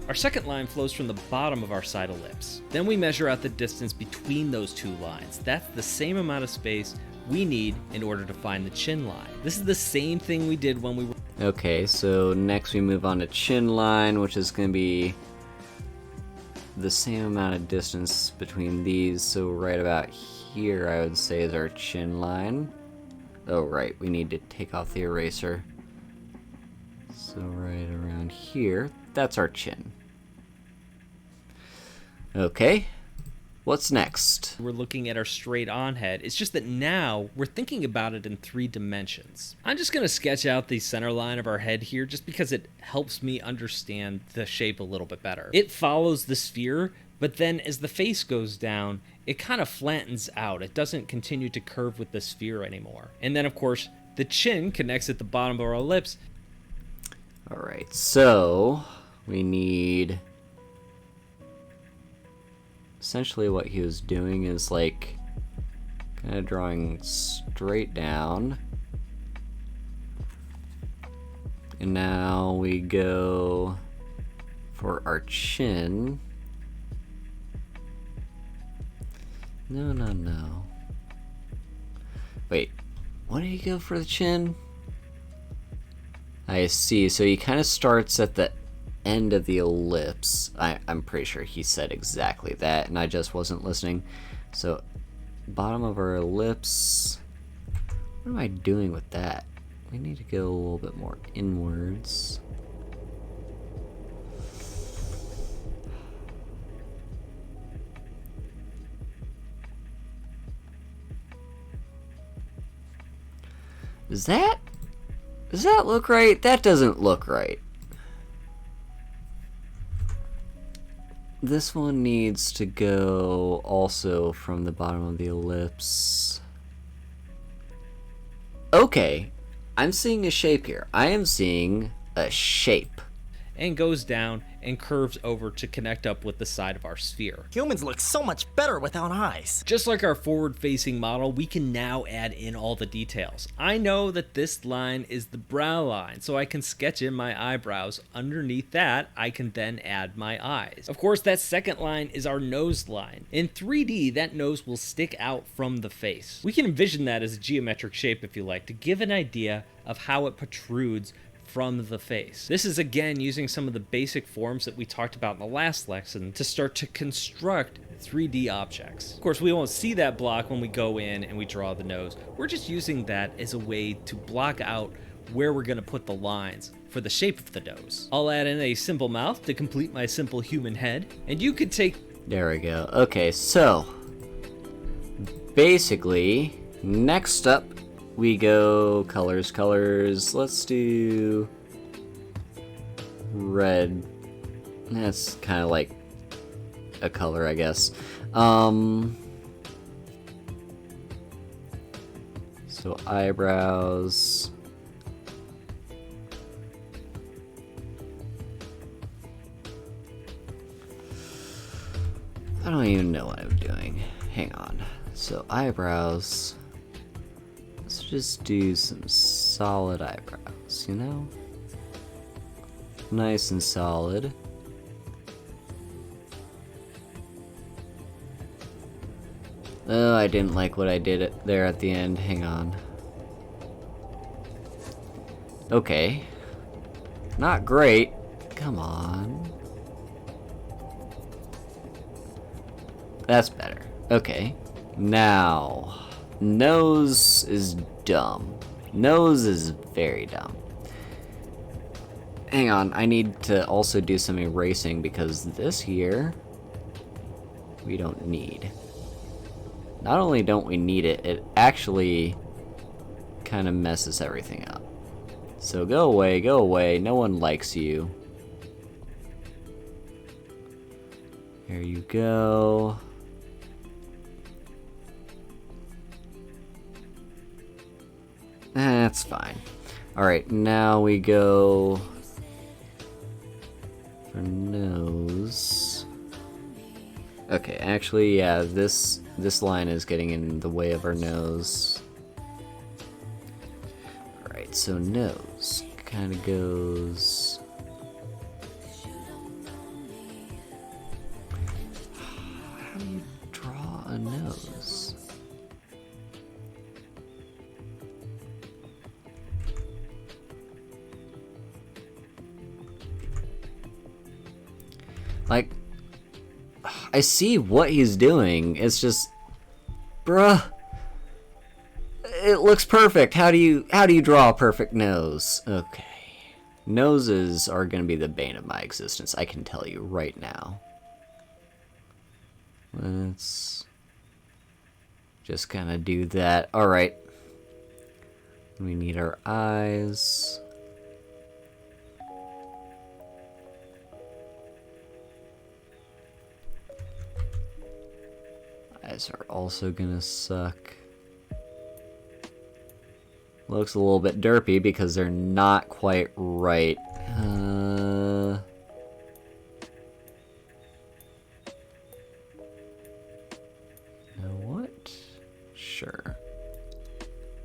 Our second line flows from the bottom of our side ellipse. Then we measure out the distance between those two lines. That's the same amount of space we need in order to find the chin line. This is the same thing we did when we were... Okay, so next we move on to chin line, which is going to be the same amount of distance between these. So right about here, I would say, is our chin line. Oh, right, we need to take off the eraser. So right around here, that's our chin. Okay. What's next? We're looking at our straight on head. It's just that now we're thinking about it in 3 dimensions. I'm just going to sketch out the center line of our head here just because it helps me understand the shape a little bit better. It follows the sphere, but then as the face goes down, it kind of flattens out. It doesn't continue to curve with the sphere anymore. And then, of course, the chin connects at the bottom of our lips. All right, so we need... Essentially what he was doing is like kind of drawing straight down. And now we go for our chin. No. Wait, what did he go for the chin? I see, so he kind of starts at the end of the ellipse. I'm pretty sure he said exactly that, and I just wasn't listening. So, bottom of our ellipse. What am I doing with that? We need to go a little bit more inwards. Does that look right? That doesn't look right. This one needs to go also from the bottom of the ellipse. Okay, I'm seeing a shape here. I am seeing a shape. And goes down and curves over to connect up with the side of our sphere. Humans look so much better without eyes. Just like our forward-facing model, we can now add in all the details. I know that this line is the brow line, so I can sketch in my eyebrows. Underneath that, I can then add my eyes. Of course, that second line is our nose line. In 3D, that nose will stick out from the face. We can envision that as a geometric shape, if you like, to give an idea of how it protrudes from the face. This is again using some of the basic forms that we talked about in the last lesson to start to construct 3D objects. Of course, we won't see that block when we go in and we draw the nose. We're just using that as a way to block out where we're going to put the lines for the shape of the nose. I'll add in a simple mouth to complete my simple human head, and you could take... There we go. Okay, so basically, next up we go colors. Let's do red. That's kind of like a color, I guess. So eyebrows. I don't even know what I'm doing. Hang on. So eyebrows. Let's just do some solid eyebrows, you know? Nice and solid. Oh, I didn't like what I did there at the end. Hang on. Okay. Not great. Come on. That's better. Okay. Now, nose is dumb. Nose is very dumb. Hang on, I need to also do some erasing because this here we don't need. Not only don't we need it, it actually kind of messes everything up. So go away, no one likes you. There you go. That's fine. Alright, now we go for nose. Okay, actually, yeah, this line is getting in the way of our nose. Alright, so nose kind of goes... How do you draw a nose? Like, I see what he's doing. It's just, bruh, it looks perfect. How do you draw a perfect nose? Okay, noses are gonna be the bane of my existence. I can tell you right now. Let's just kind of do that. Alright. We need our eyes. Eyes are also gonna suck. Looks a little bit derpy because they're not quite right. Know what? Sure.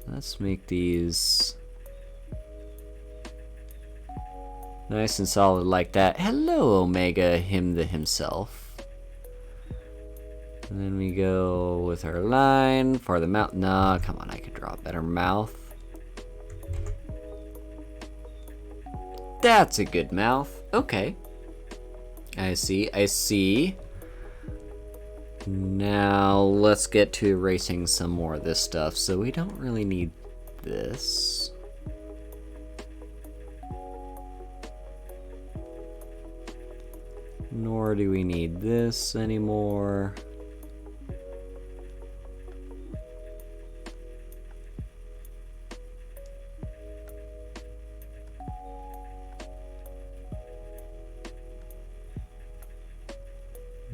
Let's make these nice and solid like that. Hello, Omega, him the himself. And then we go with our line for the mouth. Nah, come on, I could draw a better mouth. That's a good mouth. Okay. I see, I see. Now, let's get to erasing some more of this stuff. So we don't really need this. Nor do we need this anymore.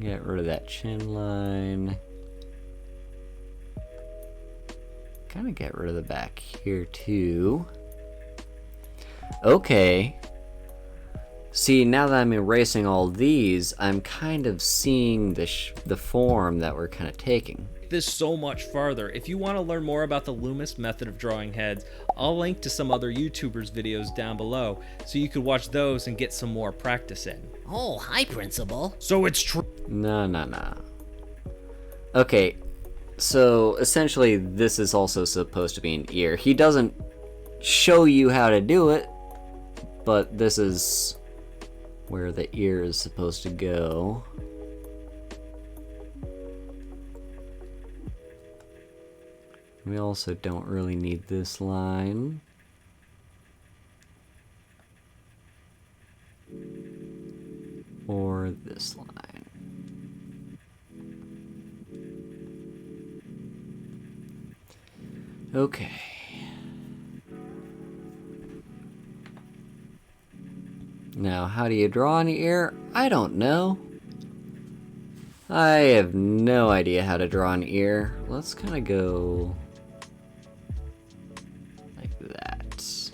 Get rid of that chin line. Kind of get rid of the back here too. Okay. See, now that I'm erasing all these, I'm kind of seeing the form that we're kind of taking. This so much farther. If you want to learn more about the Loomis method of drawing heads, I'll link to some other YouTubers' videos down below, so you could watch those and get some more practice in. Oh, hi, Principal. So it's true. No. Okay, so essentially this is also supposed to be an ear. He doesn't show you how to do it, but this is where the ear is supposed to go. We also don't really need this line. Or this line. Okay. Now, how do you draw an ear? I don't know. I have no idea how to draw an ear. Let's kind of go like that.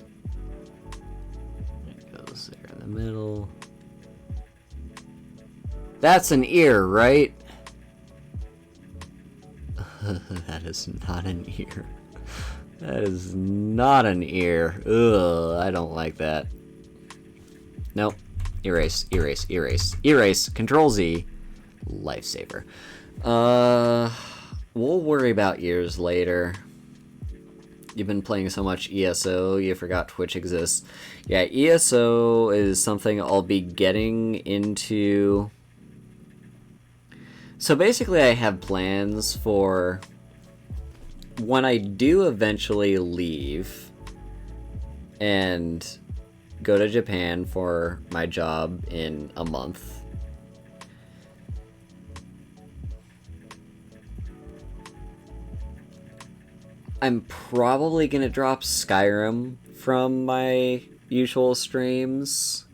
It goes there in the middle. That's an ear, right? That is not an ear. That is not an ear. Ugh, I don't like that. Nope. Erase, erase, erase, erase. Control Z. Lifesaver. We'll worry about ears later. You've been playing so much ESO, you forgot Twitch exists. Yeah, ESO is something I'll be getting into. So basically I have plans for when I do eventually leave and go to Japan for my job in a month. I'm probably gonna drop Skyrim from my usual streams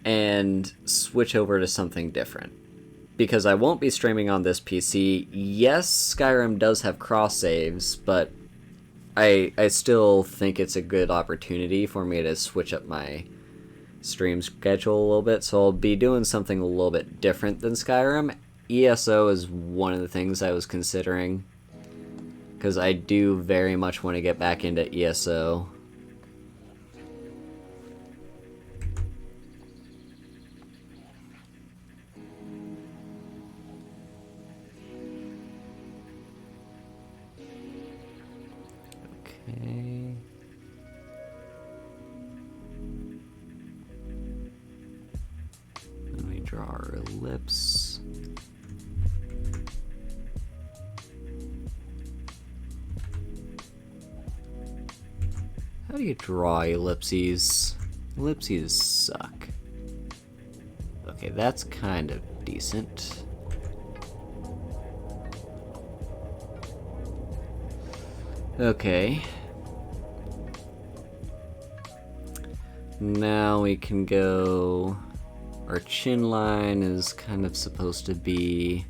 and switch over to something different. Because I won't be streaming on this PC. Yes, Skyrim does have cross saves, but I still think it's a good opportunity for me to switch up my stream schedule a little bit, so I'll be doing something a little bit different than Skyrim. ESO is one of the things I was considering, because I do very much want to get back into ESO. Okay. Then we draw our ellipse. How do you draw ellipses? Ellipses suck. Okay, that's kind of decent. Okay. Now we can go... Our chin line is kind of supposed to be...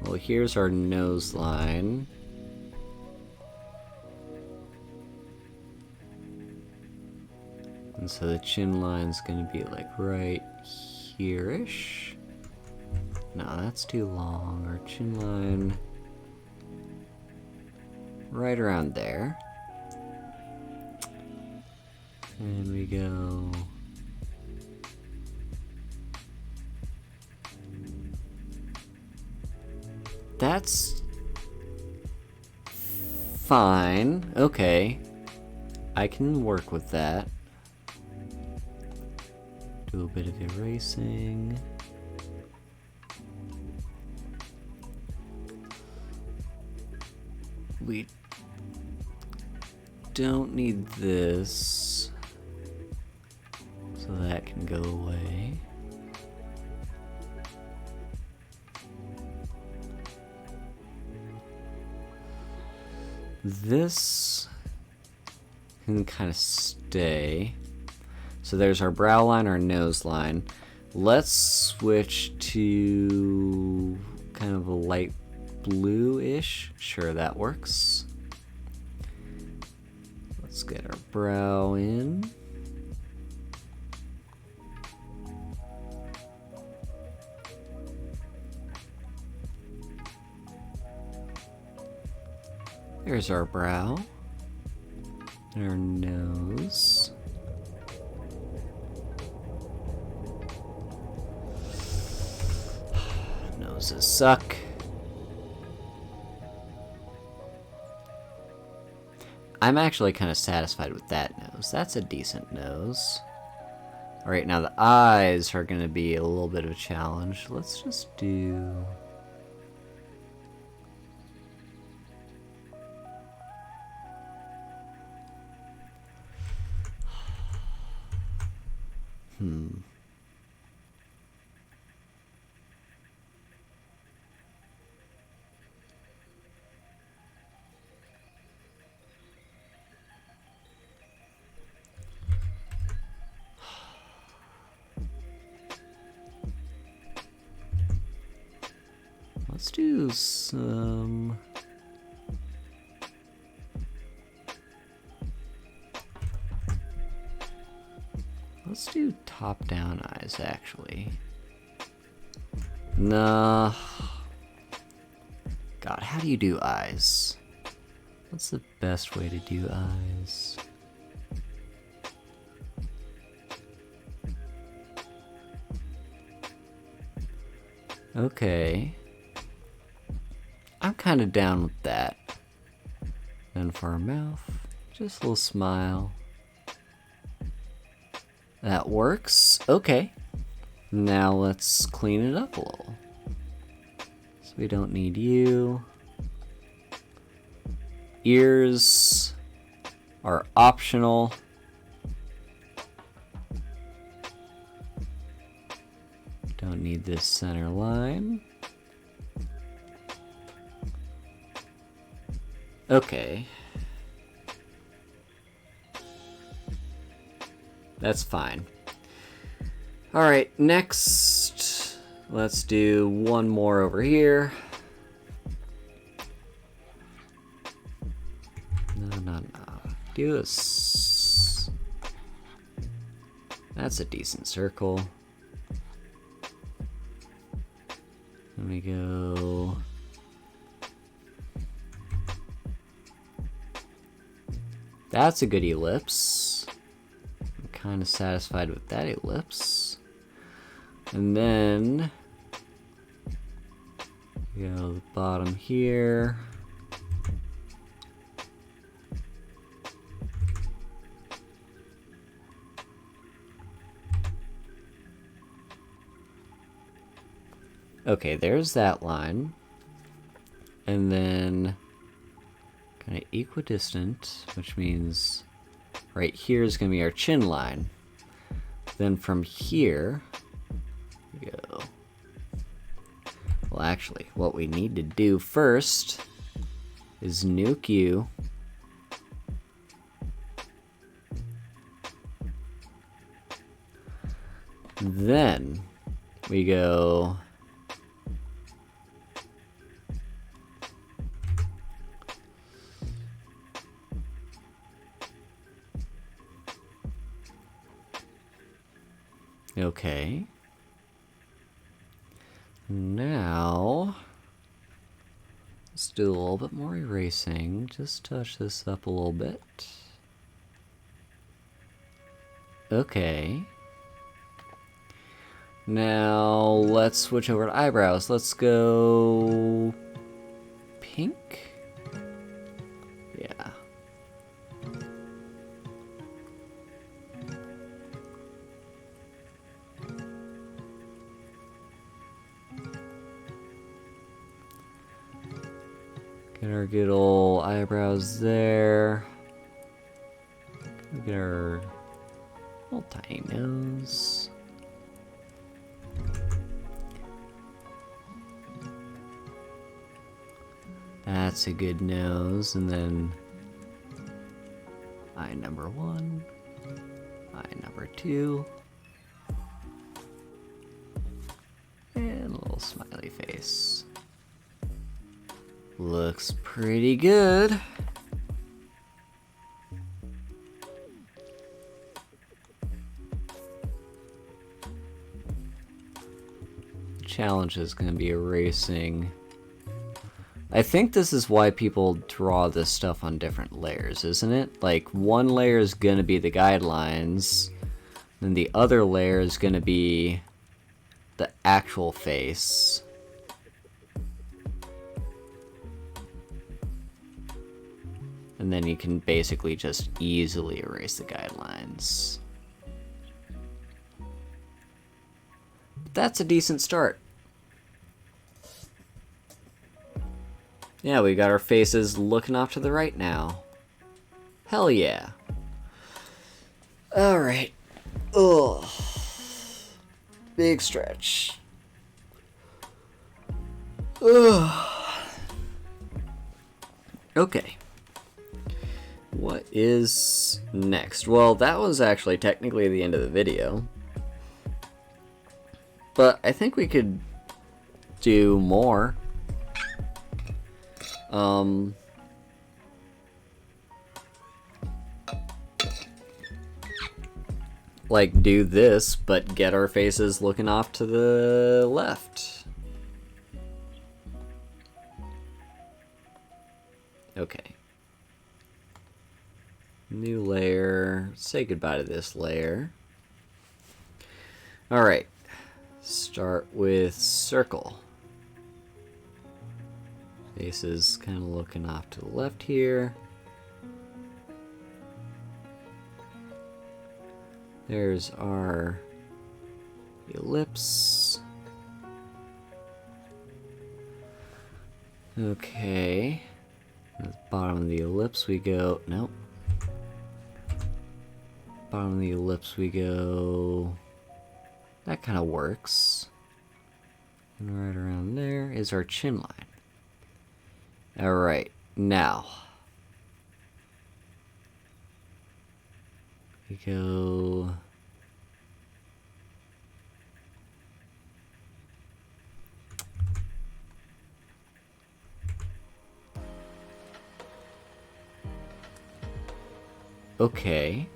Well, here's our nose line. And so the chin line's gonna be like right here-ish. No, that's too long. Our chin line... right around there. And we go... That's... fine. Okay. I can work with that. Do a bit of erasing. We don't need this, so that can go away. This can kind of stay. So there's our brow line, our nose line. Let's switch to kind of a light blue-ish. Sure, that works. Let's get our brow in. There's our brow. And our nose. Noses suck. I'm actually kind of satisfied with that nose. That's a decent nose. Alright, now the eyes are going to be a little bit of a challenge. Let's just do... Let's do some... Let's do top-down eyes, actually. Nah. God, how do you do eyes? What's the best way to do eyes? Okay. I'm kind of down with that. Then for our mouth, just a little smile. That works. Okay. Now let's clean it up a little. So we don't need you. Ears are optional. Don't need this center line. Okay. That's fine. Alright, next, let's do one more over here. No. Do this. That's a decent circle. Let me go... That's a good ellipse. I'm kind of satisfied with that ellipse. And then go the bottom here. Okay, there's that line. And then kind of equidistant, which means right here is going to be our chin line. Then from here, we go Well, actually, what we need to do first is nuke you. Then we go okay. Now let's do a little bit more erasing. Just touch this up a little bit. Okay. Now let's switch over to eyebrows. Let's go pink. Yeah. Get our good old eyebrows there. Get our little tiny nose. That's a good nose. And then eye number 1, eye number 2, and a little smiley face. Looks pretty good. The challenge is going to be erasing. I think this is why people draw this stuff on different layers, isn't it? Like, one layer is going to be the guidelines, then the other layer is going to be the actual face. And then you can basically just easily erase the guidelines. But that's a decent start. Yeah, we got our faces looking off to the right now. Hell yeah. Alright. Ugh. Big stretch. Ugh. Okay. What is next? Well, that was actually technically the end of the video. But I think we could do more. Like do this, but get our faces looking off to the left. Okay. New layer. Say goodbye to this layer. Alright. Start with circle. Faces kind of looking off to the left here. There's our ellipse. Okay. At the bottom of the ellipse we go. Nope. Bottom of the ellipse we go. That kind of works. And right around there is our chin line. Alright, now we go okay.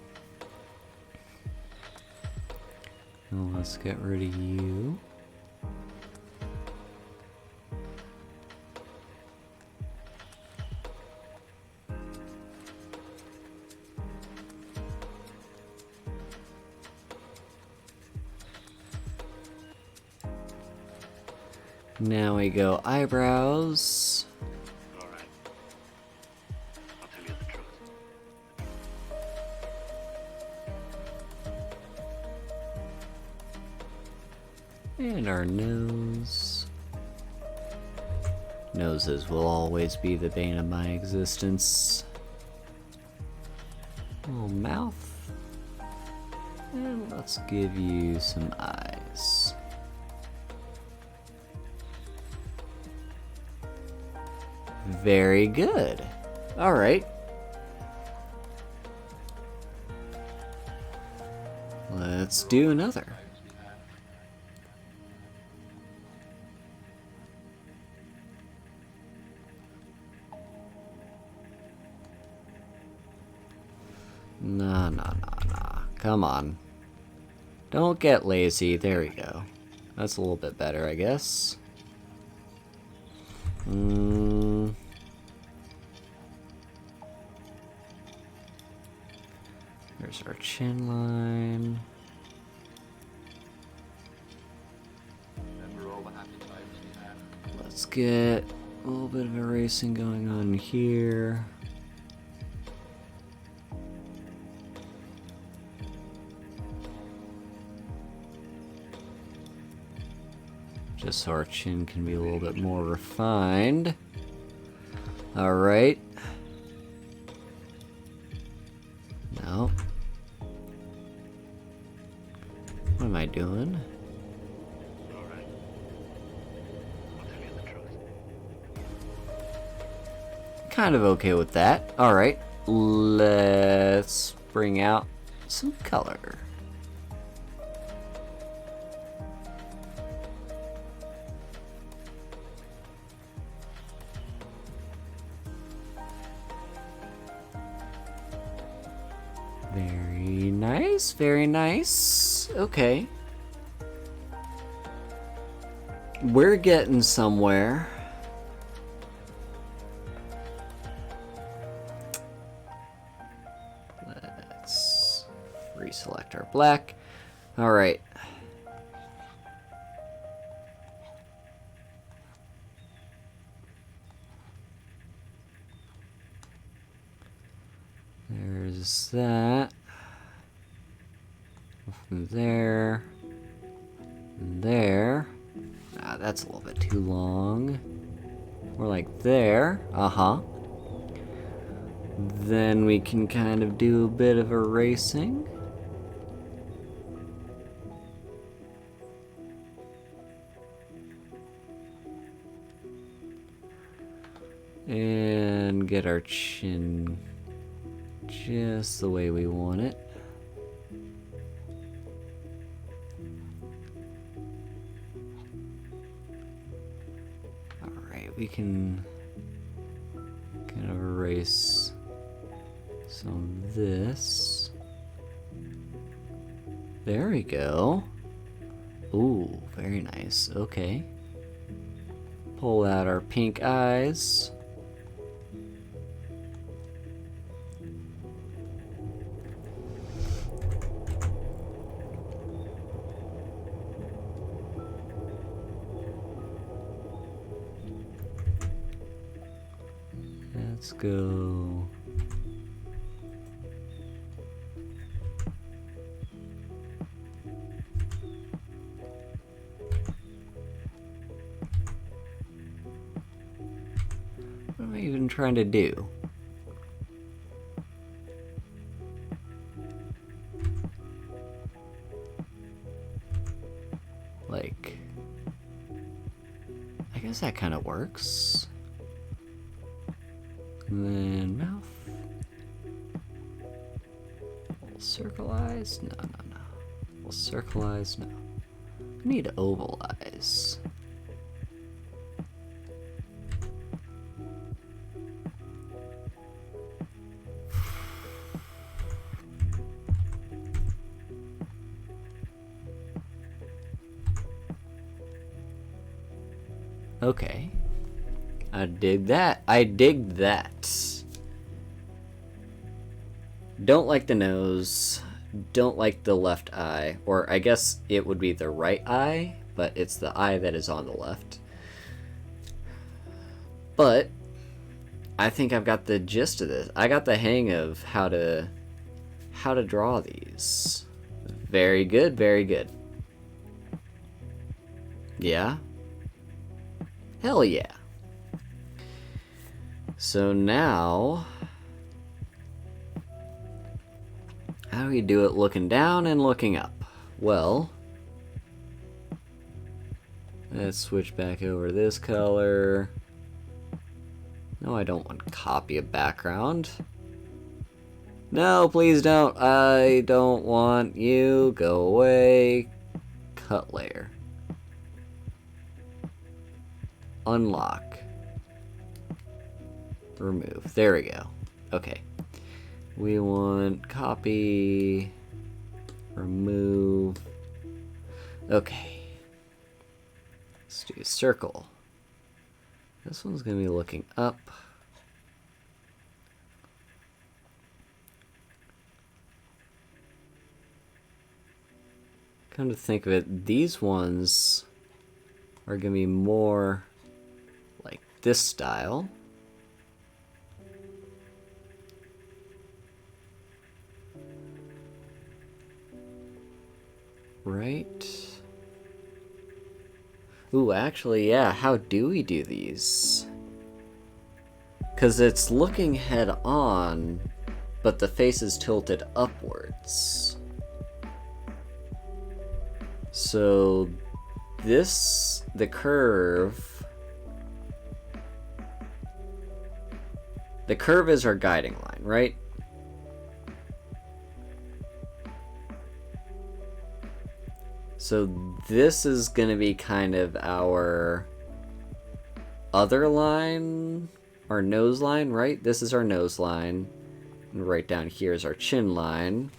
Now let's get rid of you. Now we go eyebrows. All right. I'll tell you the truth. And our nose. Noses will always be the bane of my existence. Little mouth. And let's give you some eyes. Very good. Alright. Let's do another. Nah, nah, nah, nah. Come on. Don't get lazy. There we go. That's a little bit better, I guess. There's our chin line. Let's get a little bit of erasing going on here. Just so our chin can be a little bit more refined. Alright. No. What am I doing? Alright. I'll tell you the truth. Kind of okay with that. Alright. Let's bring out some color. Very nice, very nice. Okay. We're getting somewhere. Let's reselect our black. All right. There's that. From there. There. Ah, that's a little bit too long. More like there. Uh-huh. Then we can kind of do a bit of erasing. And get our chin just the way we want it. Alright, we can kind of erase some of this. There we go. Ooh, very nice. Okay. Pull out our pink eyes. Let's go. What am I even trying to do? Like, I guess that kind of works. And then mouth. Little circle eyes? No, no, no. Little circle eyes? No. I need oval eyes. Okay. I dig that. I dig that. Don't like the nose. Don't like the left eye. Or I guess it would be the right eye, but it's the eye that is on the left. But I think I've got the gist of this. I got the hang of how to draw these. Very good, very good. Yeah? Hell yeah. So now, how do we do it looking down and looking up? Well, let's switch back over to this color. No, I don't want copy of background. No, please don't. I don't want you. Go away. Cut layer. Unlock. Remove. There we go. Okay. We want copy. Remove. Okay. Let's do circle. This one's going to be looking up. Come to think of it, these ones are going to be more like this style. Right? Ooh, actually, yeah, how do we do these? Because it's looking head on, but the face is tilted upwards. So this, the curve is our guiding line, right? So this is going to be kind of our other line, our nose line, right? This is our nose line. And right down here is our chin line.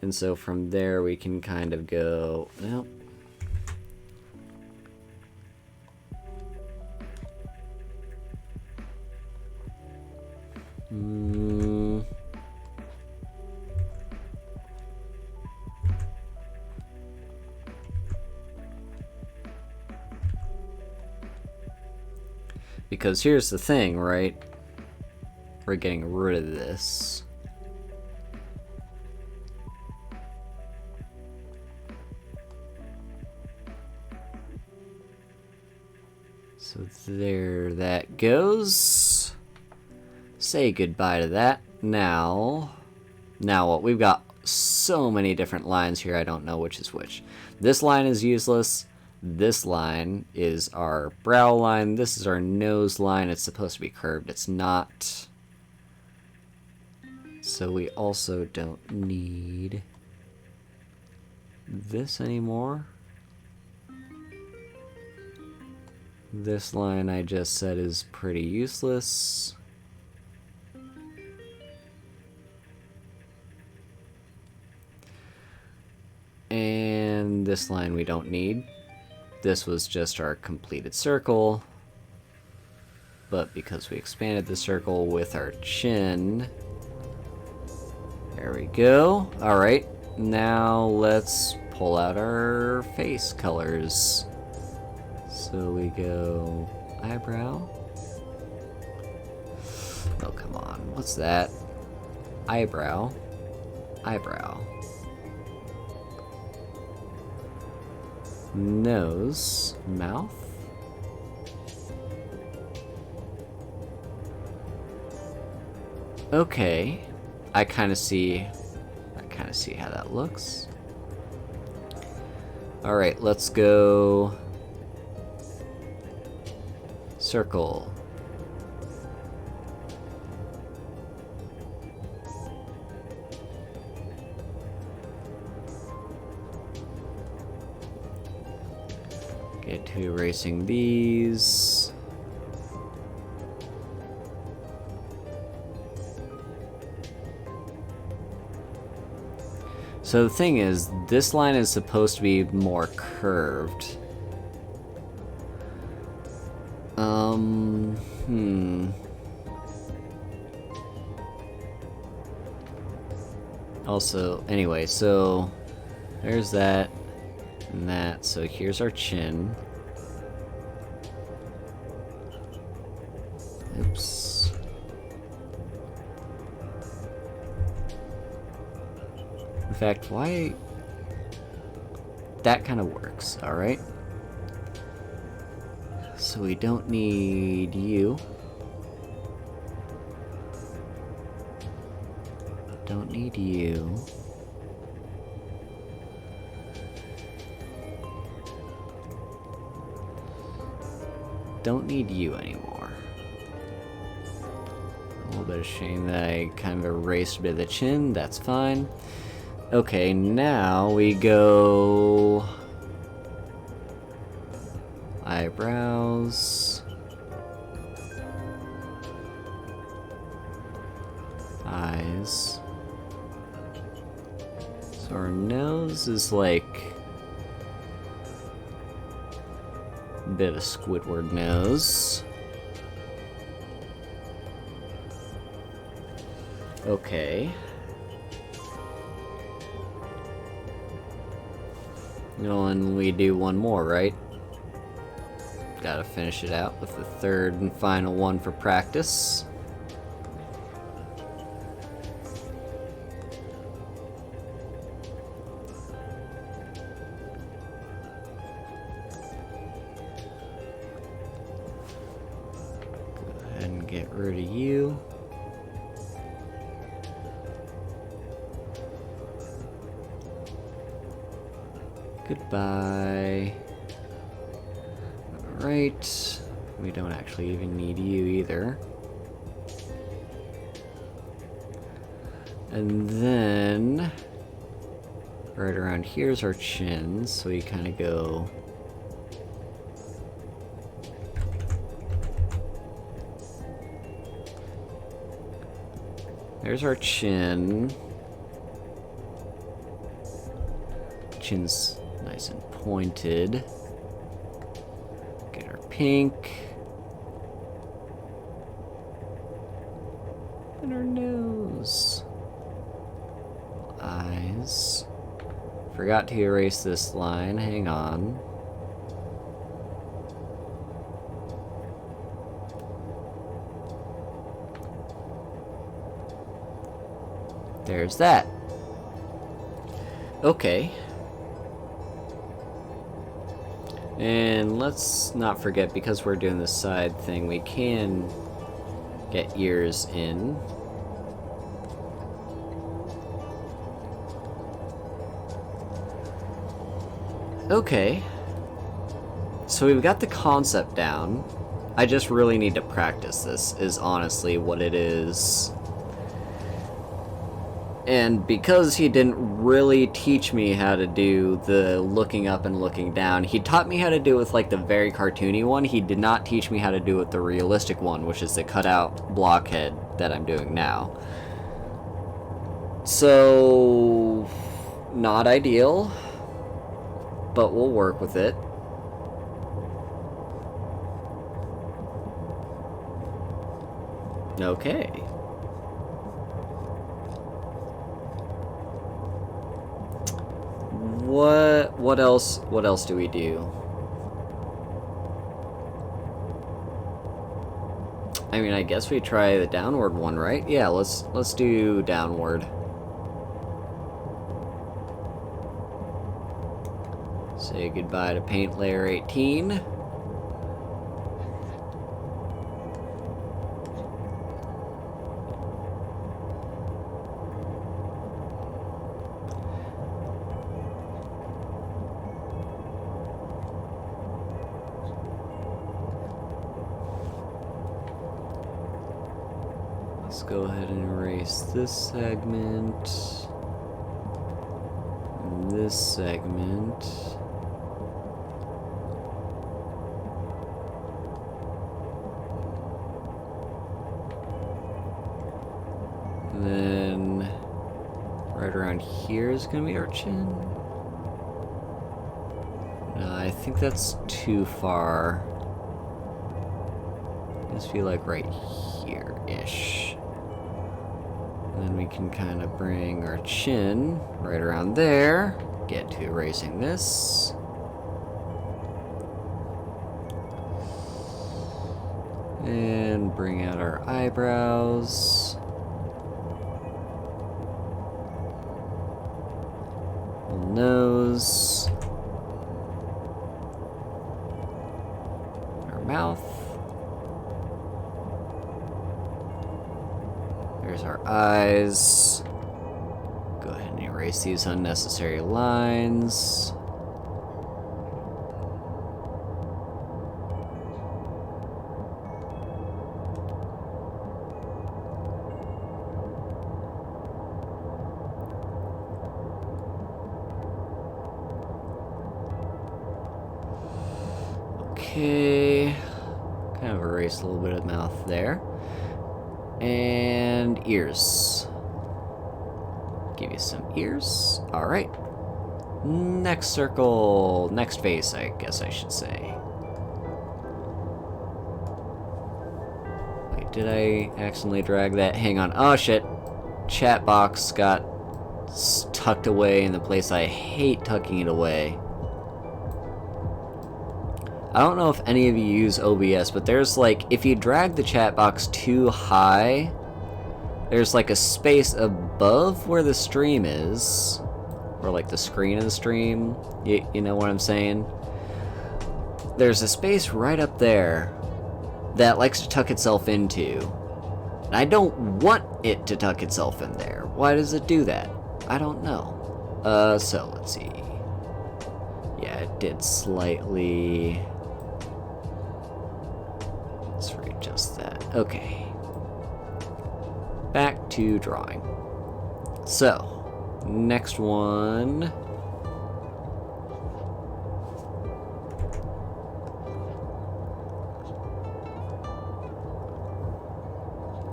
And so from there we can kind of go, well, because here's the thing, right? We're getting rid of this. So there that goes. Say goodbye to that. Now what? We've got so many different lines here, I don't know which is which. This line is useless. This line is our brow line. This is our nose line. It's supposed to be curved. It's not. So we also don't need this anymore. This line I just said is pretty useless. And this line we don't need. This was just our completed circle. But because we expanded the circle with our chin, there we go. Alright, now let's pull out our face colors. So we go eyebrow. Oh, come on. What's that? Eyebrow. Eyebrow. Nose. Mouth. Okay. I kind of see how that looks. All right, let's go circle. Get to erasing these. So the thing is, this line is supposed to be more curved. Also, anyway, so there's that and that. So here's our chin. Oops. In fact, why? That kind of works, alright? So we don't need you. Don't need you. Don't need you anymore. bit of shame that I kind of erased a bit of the chin. That's fine. Okay, now we go... eyebrows. Eyes. So our nose is like... a bit of Squidward nose. Okay. No, and we do one more, right? Gotta finish it out with the third and final one for practice. Go ahead and get rid of you. Goodbye. Alright. We don't actually even need you either. And then... right around here's our chin, so we kind of go... there's our chin. Chin's nice and pointed. Get our pink. And our nose. Eyes. Forgot to erase this line. Hang on. There's that. Okay. And let's not forget, because we're doing this side thing, we can get ears in. Okay. So we've got the concept down. I just really need to practice this, is honestly what it is. And because he didn't really teach me how to do the looking up and looking down, he taught me how to do it with like the very cartoony one. He did not teach me how to do it with the realistic one, which is the cutout blockhead that I'm doing now. So, not ideal, but we'll work with it. Okay. What else do we do? I mean, I guess we try the downward one, right? Yeah, let's do downward. Say goodbye to paint layer 18. Let's go ahead and erase this segment, and this segment. And then right around here is gonna be our chin. No, I think that's too far. I just feel like right here-ish. And then we can kind of bring our chin right around there. Get to erasing this. And bring out our eyebrows. Nose. Our mouth. There's our eyes. Go ahead and erase these unnecessary lines. Okay. Kind of erase a little bit of mouth there. And ears. Give you some ears. Alright. Next circle. Next face, I guess I should say. Wait, did I accidentally drag that? Hang on. Oh shit. Chat box got tucked away in the place I hate tucking it away. I don't know if any of you use OBS, but there's like, if you drag the chat box too high, there's like a space above where the stream is, or like the screen of the stream, you know what I'm saying? There's a space right up there that likes to tuck itself into. And I don't want it to tuck itself in there. Why does it do that? I don't know. So let's see. Yeah, it did slightly. Let's readjust that. Okay. Back to drawing. So, next one.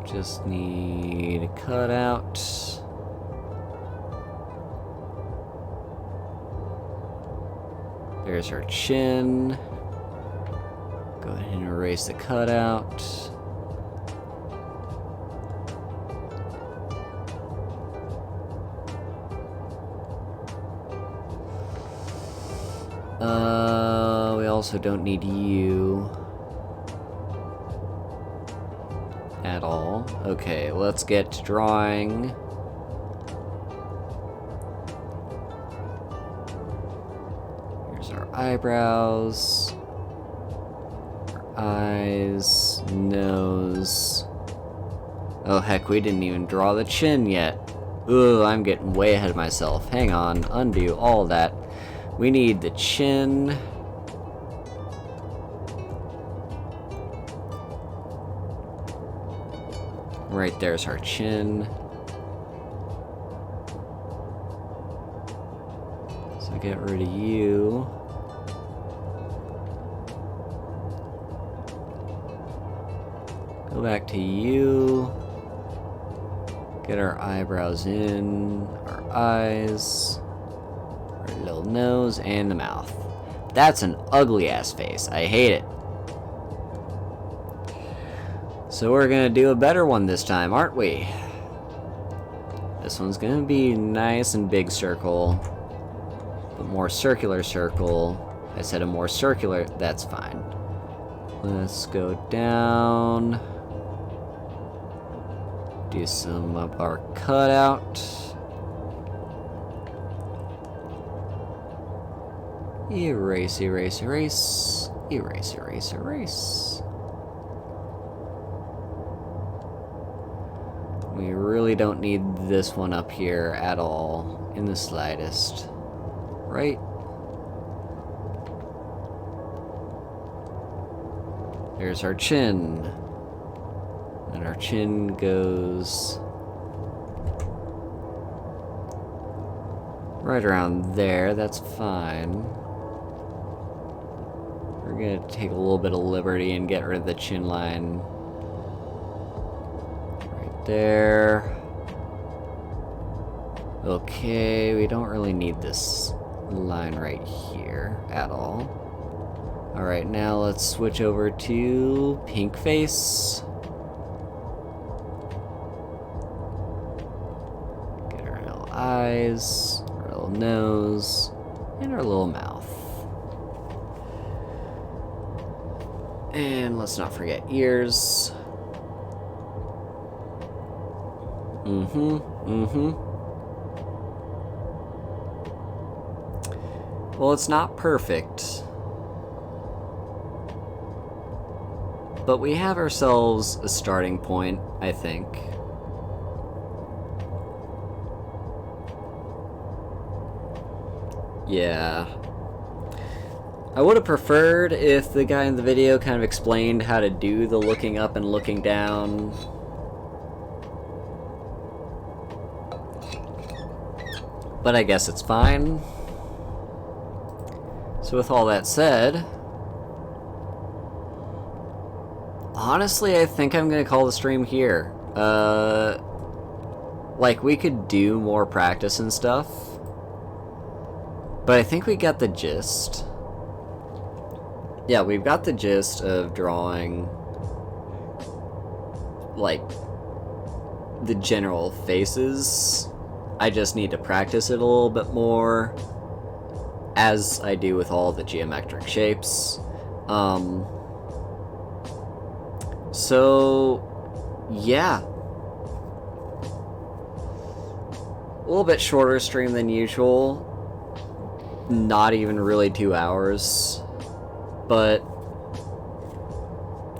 Just need a cutout. There's our chin. Go ahead and erase the cutout. We also don't need you at all. Okay, let's get to drawing. Here's our eyebrows, our eyes, nose. Oh heck, we didn't even draw the chin yet. Ooh, I'm getting way ahead of myself. Hang on, undo all that. We need the chin. Right there's our chin. So get rid of you. Go back to you. Get our eyebrows in, our eyes, our little nose, and the mouth. That's an ugly ass face. I hate it. So we're gonna do a better one this time, aren't we? This one's gonna be nice and big circle, but more circular circle. I said a more circular, that's fine. Let's go down. Do some of our cutout. Erase, erase, erase. Erase, erase, erase. We really don't need this one up here at all, in the slightest. Right? There's our chin. And our chin goes right around there. That's fine. We're gonna take a little bit of liberty and get rid of the chin line. Right there. Okay, we don't really need this line right here at all. Alright, now let's switch over to pink face. Get our little eyes, our little nose, and our little mouth. And let's not forget ears. Well, it's not perfect. But we have ourselves a starting point, I think. Yeah. I would have preferred if the guy in the video kind of explained how to do the looking up and looking down. But I guess it's fine. So with all that said, Honestly, I think I'm gonna call the stream here. Like, we could do more practice and stuff, but I think we got the gist. Yeah, we've got the gist of drawing, like, the general faces. I just need to practice it a little bit more, as I do with all the geometric shapes. So, yeah. A little bit shorter stream than usual. Not even really 2 hours. But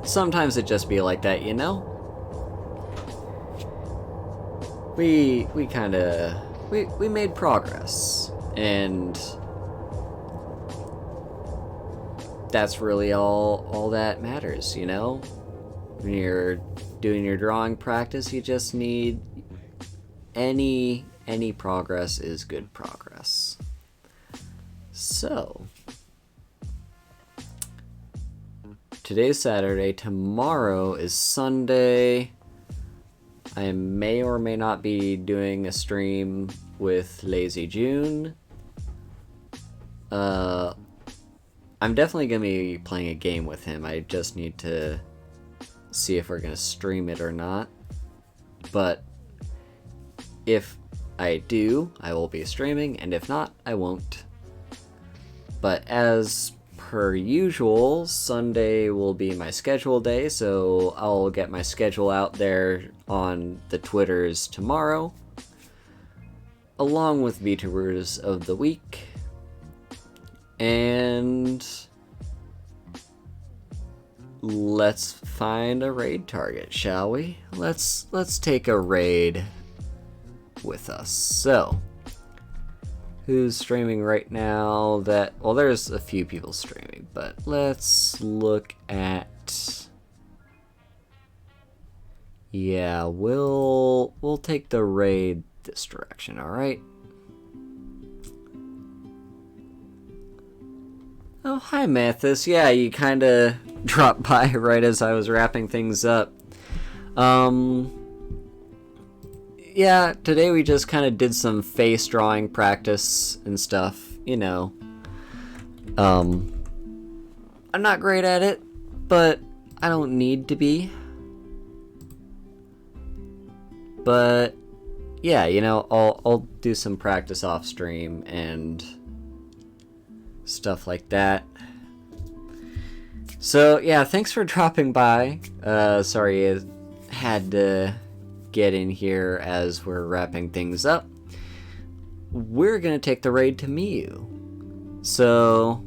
sometimes it just be like that, you know? We made progress, and that's really all that matters, you know? When you're doing your drawing practice, you just need any progress is good progress. So, today's Saturday, tomorrow is Sunday. I may or may not be doing a stream with Lazy June. I'm definitely gonna be playing a game with him. I just need to see if we're gonna stream it or not. But if I do, I will be streaming, and if not, I won't. But as per usual, Sunday will be my schedule day, so I'll get my schedule out there on the Twitters tomorrow, along with VTubers of the week. And let's find a raid target, shall we? Let's take a raid with us. So, who's streaming right now? Well, there's a few people streaming, but let's look at. Yeah, we'll take the raid this direction, all right? Oh, hi, Mathis. Yeah, you kind of dropped by right as I was wrapping things up. Yeah, today we just kind of did some face drawing practice and stuff, you know. I'm not great at it, but I don't need to be. But yeah, you know, I'll do some practice off stream and stuff like that. So yeah, thanks for dropping by. Sorry I had to get in here as we're wrapping things up. We're gonna take the raid to Miu. So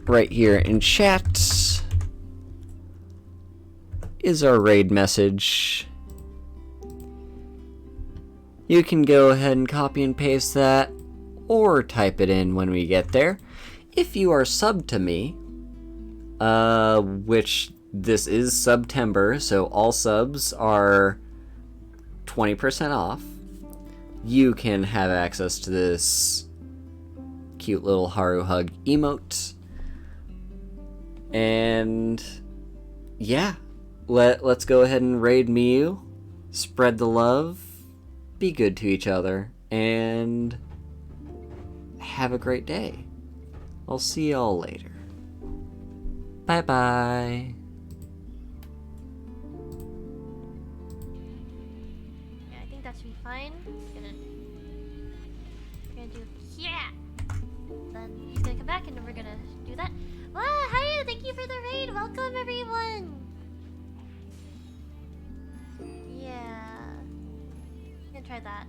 right here in chat is our raid message. You can go ahead and copy and paste that, or type it in when we get there. If you are subbed to me, which this is September, so all subs are 20% off. You can have access to this cute little Haru Hug emote. And yeah, let's go ahead and raid Miu, spread the love, be good to each other, and have a great day. I'll see y'all later. Bye bye. Yeah, I think that should be fine. We're gonna do then he's gonna come back and then we're gonna do that. Wow, hi, thank you for the raid. Welcome everyone. Yeah. I'm gonna try that.